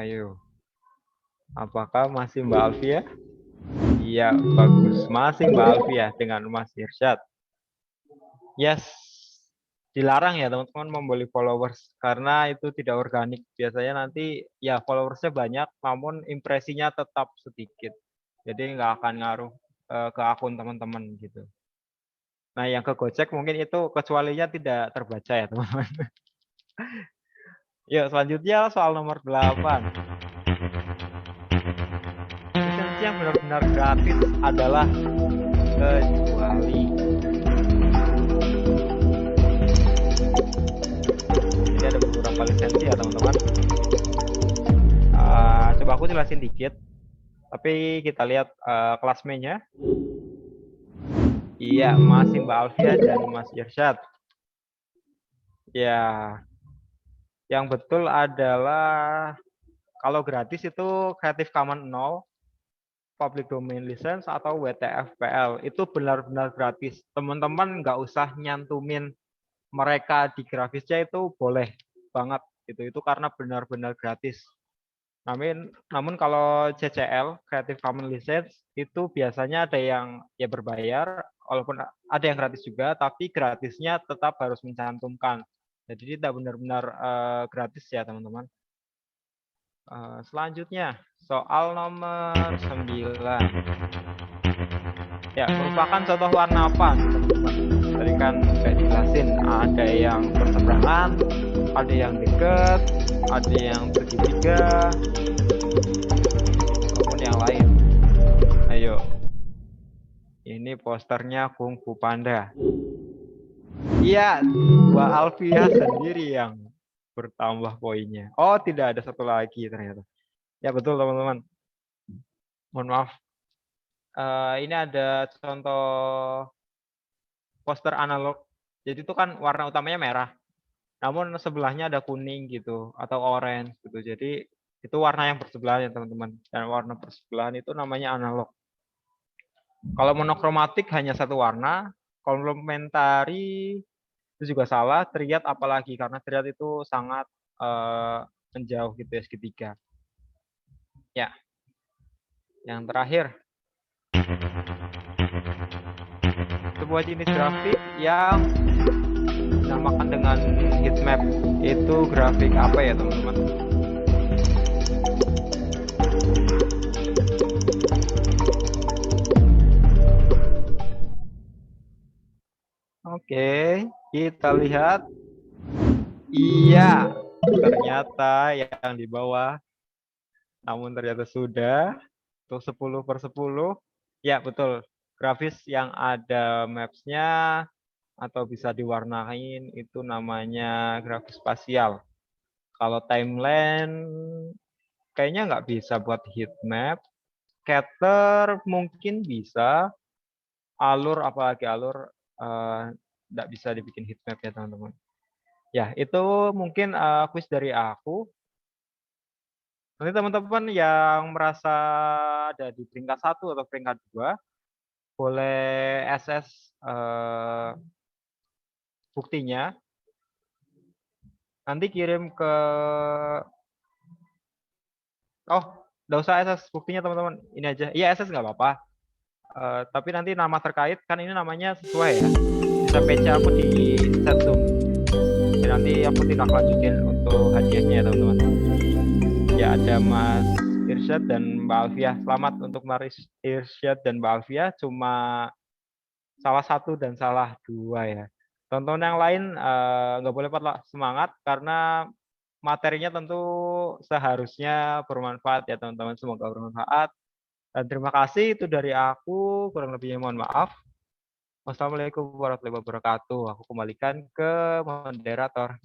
ayo, apakah masih Mbak Alfia? Iya, bagus. Masih Mbak Alfia dengan Mas Irsyad. Yes, dilarang ya teman-teman membeli followers karena itu tidak organik. Biasanya nanti ya followersnya banyak, namun impresinya tetap sedikit. Jadi nggak akan ngaruh ke akun teman-teman gitu. Nah, yang ke Gojek mungkin itu kecualinya tidak terbaca ya teman-teman. Yuk selanjutnya soal nomor 8. Lisensi yang benar-benar gratis adalah kecuali. Jadi ada beberapa lisensi ya teman-teman. Coba aku jelasin dikit. Tapi kita lihat klasmennya. Iya, masih Mbak Alfia dan Mas Irsyad. Ya, yang betul adalah kalau gratis itu Creative Commons 0, Public Domain License atau WTF-PL. Itu benar-benar gratis. Teman-teman nggak usah nyantumin mereka di grafisnya, itu boleh banget gitu. Itu karena benar-benar gratis. Namun kalau CCL, Creative Commons License, itu biasanya ada yang ya berbayar, walaupun ada yang gratis juga, tapi gratisnya tetap harus mencantumkan. Jadi tidak benar-benar gratis ya teman-teman. Selanjutnya, soal nomor 9. Ya, merupakan contoh warna apa teman-teman? Tadi kan udah dijelasin, ada yang berseberangan, ada yang dekat, ada yang segitiga, maupun yang lain. Ayo, ini posternya Kung Fu Panda. Iya, Mbak Alfia sendiri yang bertambah poinnya. Oh, tidak ada satu lagi ternyata. Ya betul teman-teman. Mohon maaf. Ini ada contoh poster analog. Jadi itu kan warna utamanya merah. Namun sebelahnya ada kuning gitu atau orange gitu. Jadi itu warna yang bersebelahan ya teman-teman. Dan warna bersebelahan itu namanya analog. Kalau monokromatik hanya satu warna, komplementari itu juga salah, triad apalagi karena triad itu sangat menjauh gitu ya segitiga. Ya. Yang terakhir, sebuah jenis grafik yang dinamakan dengan heatmap. Itu grafik apa ya teman-teman? Oke, kita lihat. Iya, ternyata yang di bawah. Namun ternyata sudah. Untuk 10/10. Ya, betul. Grafis yang ada maps-nya atau bisa diwarnain itu namanya grafis spasial. Kalau timeline kayaknya nggak bisa buat heat map. Scatter mungkin bisa. Alur, apalagi alur, nggak bisa dibikin heat map ya teman-teman. Ya, itu mungkin kuis dari aku. Nanti teman-teman yang merasa ada di peringkat 1 atau peringkat 2, boleh SS buktinya. Nanti kirim ke... Oh, nggak usah SS buktinya teman-teman. Ini aja. Iya, SS nggak apa-apa. Tapi nanti nama terkait, kan ini namanya sesuai ya. Bisa PC aku di chat Zoom. Ya, nanti aku tindak lanjutin untuk hadiahnya ya teman-teman. Ya, ada Mas Irsyad dan Mbak Alfia. Selamat untuk Mas Irsyad dan Mbak Alfia. Cuma salah 1 dan salah 2 ya. Teman-teman yang lain nggak boleh patah semangat karena materinya tentu seharusnya bermanfaat ya teman-teman. Semoga bermanfaat. Dan terima kasih itu dari aku. Kurang lebihnya mohon maaf. Wassalamualaikum warahmatullahi wabarakatuh. Aku kembalikan ke moderator.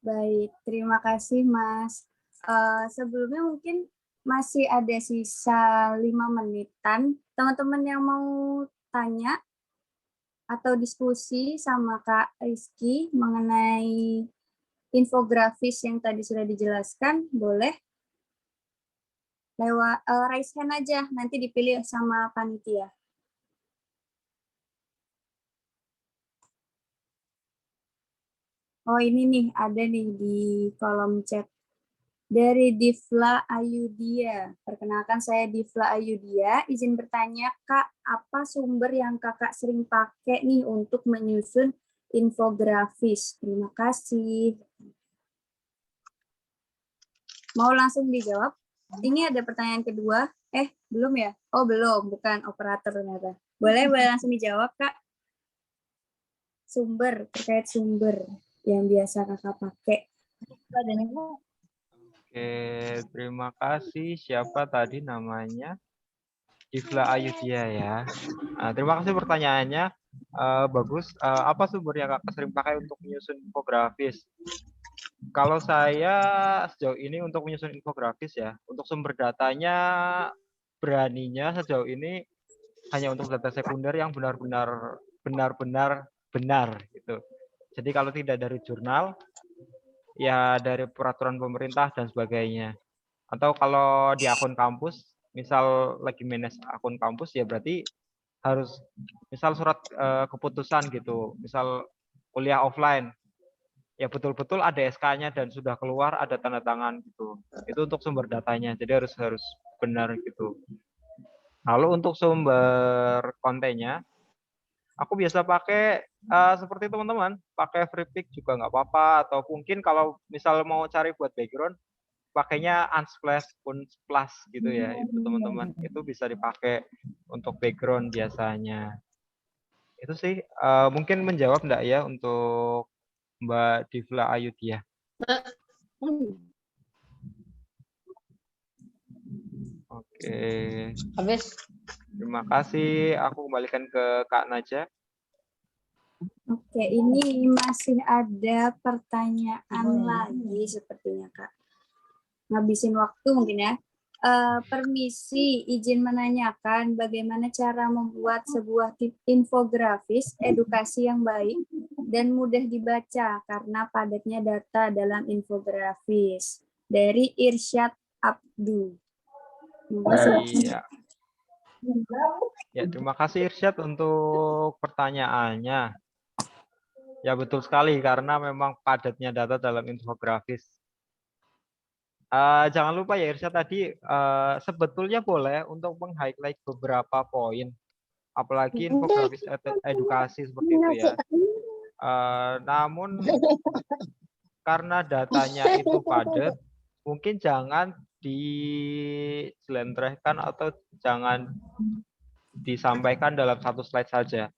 Baik, terima kasih Mas. Sebelumnya mungkin masih ada sisa 5 menitan. Teman-teman yang mau tanya atau diskusi sama Kak Rizky mengenai infografis yang tadi sudah dijelaskan, boleh lewat raise hand aja, nanti dipilih sama panitia. Oh ini nih, ada nih di kolom chat. Dari Difla Ayudia. Perkenalkan saya Difla Ayudia. Izin bertanya, Kak, apa sumber yang Kakak sering pakai nih untuk menyusun infografis? Terima kasih. Mau langsung dijawab? Ini ada pertanyaan kedua. Belum ya? Oh, belum. Bukan operator ternyata. Boleh langsung dijawab, Kak? Sumber, terkait sumber yang biasa Kakak pakai. Oke, terima kasih. Siapa tadi namanya? Difla Ayudia ya. Terima kasih pertanyaannya. Bagus. Apa sumber yang Kakak sering pakai untuk menyusun infografis? Kalau saya sejauh ini untuk menyusun infografis ya, untuk sumber datanya beraninya sejauh ini hanya untuk data sekunder yang benar-benar benar gitu. Jadi kalau tidak dari jurnal, ya dari peraturan pemerintah dan sebagainya. Atau kalau di akun kampus, misal lagi manage akun kampus ya berarti harus misal surat keputusan gitu, misal kuliah offline, ya betul-betul ada SK-nya dan sudah keluar ada tanda tangan gitu. Itu untuk sumber datanya, jadi harus benar gitu. Lalu untuk sumber kontennya, aku biasa pakai seperti teman-teman, pakai free pick juga nggak apa-apa, atau mungkin kalau misal mau cari buat background, pakainya Unsplash, Unsplash gitu ya, itu teman-teman, itu bisa dipakai untuk background biasanya. Itu sih, mungkin menjawab enggak ya untuk Mbak Difla Ayudia? Oke. Habis. Terima kasih. Aku kembalikan ke Kak Naja. Oke, ini masih ada pertanyaan lagi sepertinya, Kak. Ngabisin waktu mungkin ya. Permisi, izin menanyakan bagaimana cara membuat sebuah infografis edukasi yang baik dan mudah dibaca karena padatnya data dalam infografis. Dari Irsyad Abdu. Iya. Ya, terima kasih Irsyad untuk pertanyaannya. Ya betul sekali karena memang padatnya data dalam infografis. Jangan lupa ya Irsyad tadi sebetulnya boleh untuk meng-highlight beberapa poin, apalagi infografis edukasi seperti itu ya. Namun karena datanya itu padat, mungkin jangan diselentrekan atau jangan disampaikan dalam satu slide saja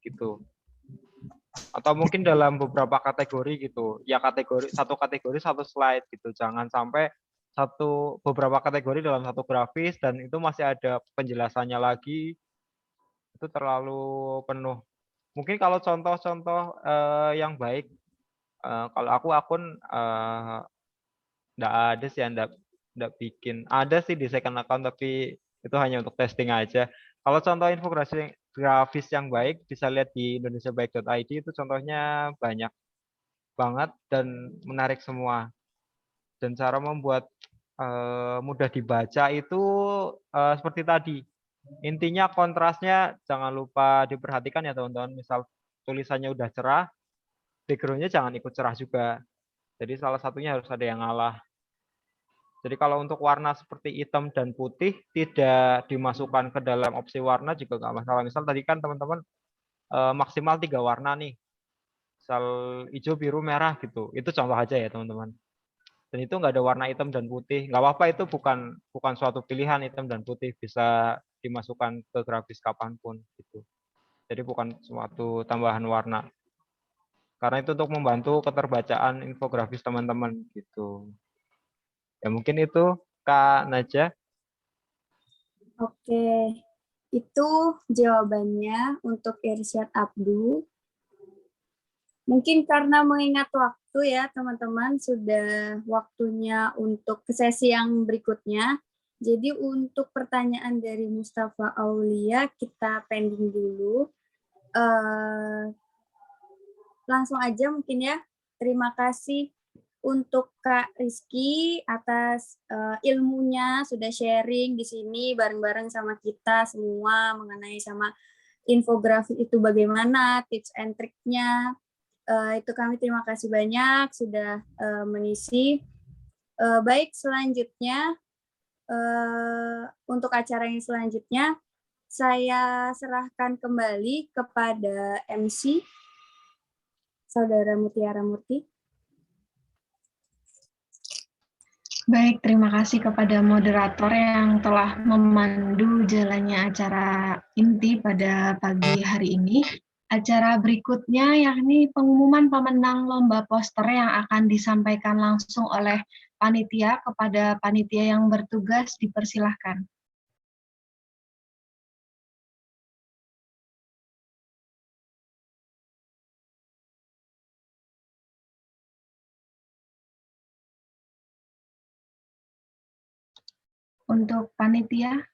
gitu. Atau mungkin dalam beberapa kategori gitu. Ya satu kategori satu slide gitu. Jangan sampai beberapa kategori dalam satu grafis dan itu masih ada penjelasannya lagi. Itu terlalu penuh. Mungkin kalau contoh-contoh yang baik, kalau aku akun nggak ada sih, nggak bikin. Ada sih di second account tapi itu hanya untuk testing aja. Kalau contoh infografis yang baik bisa lihat di indonesiabaik.id, itu contohnya banyak banget dan menarik semua. Dan cara membuat mudah dibaca itu seperti tadi. Intinya kontrasnya jangan lupa diperhatikan ya teman-teman. Misal tulisannya udah cerah, background-nya jangan ikut cerah juga. Jadi salah satunya harus ada yang ngalah. Jadi kalau untuk warna seperti hitam dan putih tidak dimasukkan ke dalam opsi warna juga nggak masalah. Misal tadi kan teman-teman maksimal 3 warna nih. Misal hijau, biru, merah gitu. Itu contoh aja ya teman-teman. Dan itu nggak ada warna hitam dan putih. Nggak apa-apa, itu bukan suatu pilihan hitam dan putih. Bisa dimasukkan ke grafis kapanpun gitu. Jadi bukan suatu tambahan warna. Karena itu untuk membantu keterbacaan infografis teman-teman gitu. Ya mungkin itu Kak Naja. Oke, itu jawabannya untuk Irsyad Abdu. Mungkin karena mengingat waktu ya teman-teman, sudah waktunya untuk ke sesi yang berikutnya. Jadi untuk pertanyaan dari Mustafa Aulia kita pending dulu. Langsung aja mungkin ya. Terima kasih untuk Kak Rizky atas ilmunya sudah sharing di sini bareng-bareng sama kita semua mengenai sama infografik itu bagaimana, tips and triknya. Itu kami terima kasih banyak sudah mengisi. Baik, selanjutnya untuk acara yang selanjutnya saya serahkan kembali kepada MC Saudara Mutiara Murti. Baik, terima kasih kepada moderator yang telah memandu jalannya acara inti pada pagi hari ini. Acara berikutnya yakni pengumuman pemenang lomba poster yang akan disampaikan langsung oleh panitia kepada panitia yang bertugas, dipersilahkan. Untuk panitia,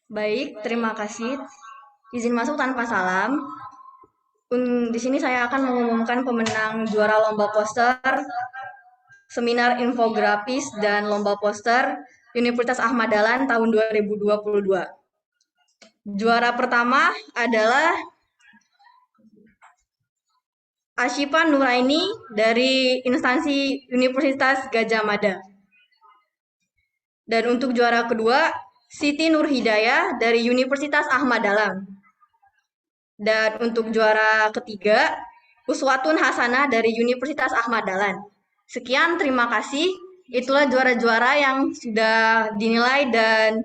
baik, terima kasih. Izin masuk tanpa salam. Di sini saya akan mengumumkan pemenang juara lomba poster, seminar infografis, dan lomba poster Universitas Ahmad Dahlan tahun 2022. Juara pertama adalah Asyifa Nuraini dari instansi Universitas Gadjah Mada. Dan untuk juara kedua, Siti Nur Hidayah dari Universitas Ahmad Dahlan. Dan untuk juara ketiga, Uswatun Hasanah dari Universitas Ahmad Dahlan. Sekian, terima kasih. Itulah juara-juara yang sudah dinilai dan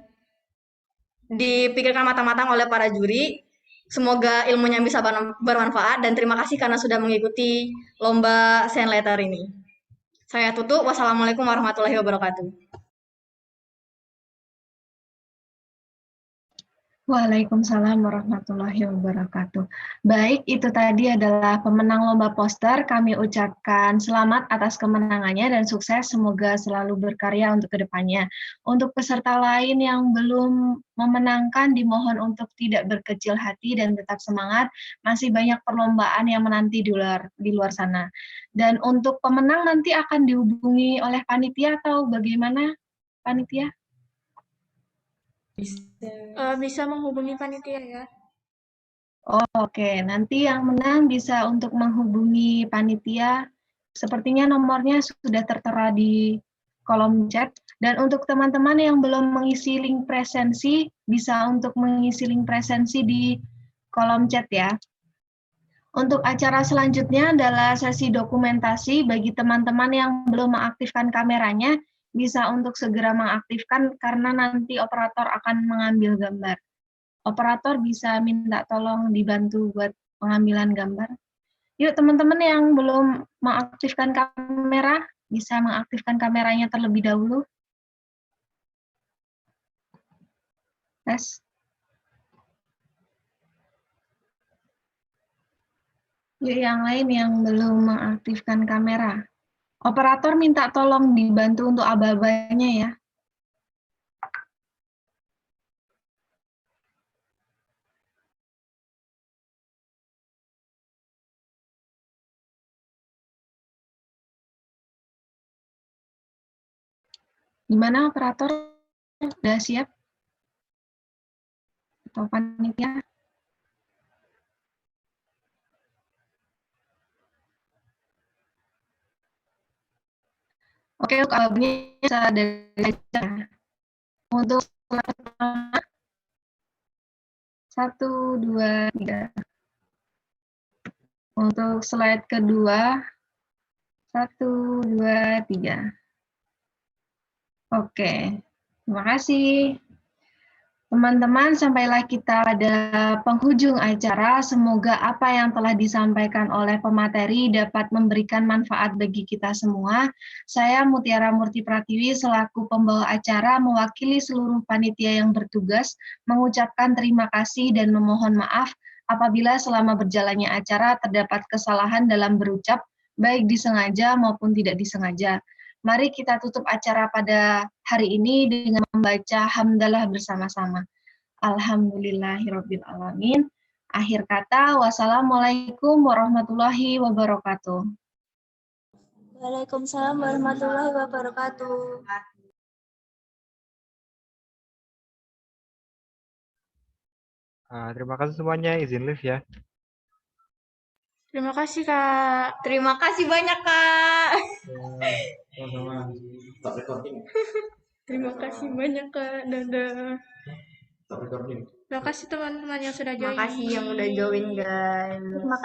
dipikirkan matang-matang oleh para juri. Semoga ilmunya bisa bermanfaat dan terima kasih karena sudah mengikuti lomba Science Letter ini. Saya tutup. Wassalamualaikum warahmatullahi wabarakatuh. Waalaikumsalam warahmatullahi wabarakatuh. Baik, itu tadi adalah pemenang lomba poster. Kami ucapkan selamat atas kemenangannya dan sukses. Semoga selalu berkarya untuk kedepannya. Untuk peserta lain yang belum memenangkan, dimohon untuk tidak berkecil hati dan tetap semangat. Masih banyak perlombaan yang menanti di luar sana. Dan untuk pemenang nanti akan dihubungi oleh panitia atau bagaimana, panitia? Bisa menghubungi panitia ya. Oh, oke. Nanti yang menang bisa untuk menghubungi panitia. Sepertinya nomornya sudah tertera di kolom chat. Dan untuk teman-teman yang belum mengisi link presensi, bisa untuk mengisi link presensi di kolom chat ya. Untuk acara selanjutnya adalah sesi dokumentasi. Bagi teman-teman yang belum mengaktifkan kameranya, bisa untuk segera mengaktifkan karena nanti operator akan mengambil gambar. Operator bisa minta tolong dibantu buat pengambilan gambar. Yuk teman-teman yang belum mengaktifkan kamera, bisa mengaktifkan kameranya terlebih dahulu. Tes. Yuk yang lain yang belum mengaktifkan kamera. Operator minta tolong dibantu untuk aba-abanya ya. Gimana operator? Sudah siap? Atau panitia? Oke, kalau bisa dari aja. Untuk slide pertama, 1, 2, 3. Untuk slide kedua, 1, 2, 3. Oke, terima kasih. Teman-teman, sampailah kita pada penghujung acara. Semoga apa yang telah disampaikan oleh pemateri dapat memberikan manfaat bagi kita semua. Saya Mutiara Murti Pratiwi selaku pembawa acara mewakili seluruh panitia yang bertugas mengucapkan terima kasih dan memohon maaf apabila selama berjalannya acara terdapat kesalahan dalam berucap, baik disengaja maupun tidak disengaja. Mari kita tutup acara pada hari ini dengan membaca hamdalah bersama-sama. Alhamdulillahirrabbilalamin. Akhir kata, wassalamualaikum warahmatullahi wabarakatuh. Waalaikumsalam warahmatullahi wabarakatuh. Terima kasih semuanya, izin live ya. Terima kasih, Kak. Terima kasih banyak, Kak. Terima kasih banyak, Kak. Dadah. Terima kasih teman-teman yang sudah join. Terima kasih yang udah join, guys. Terima kasih.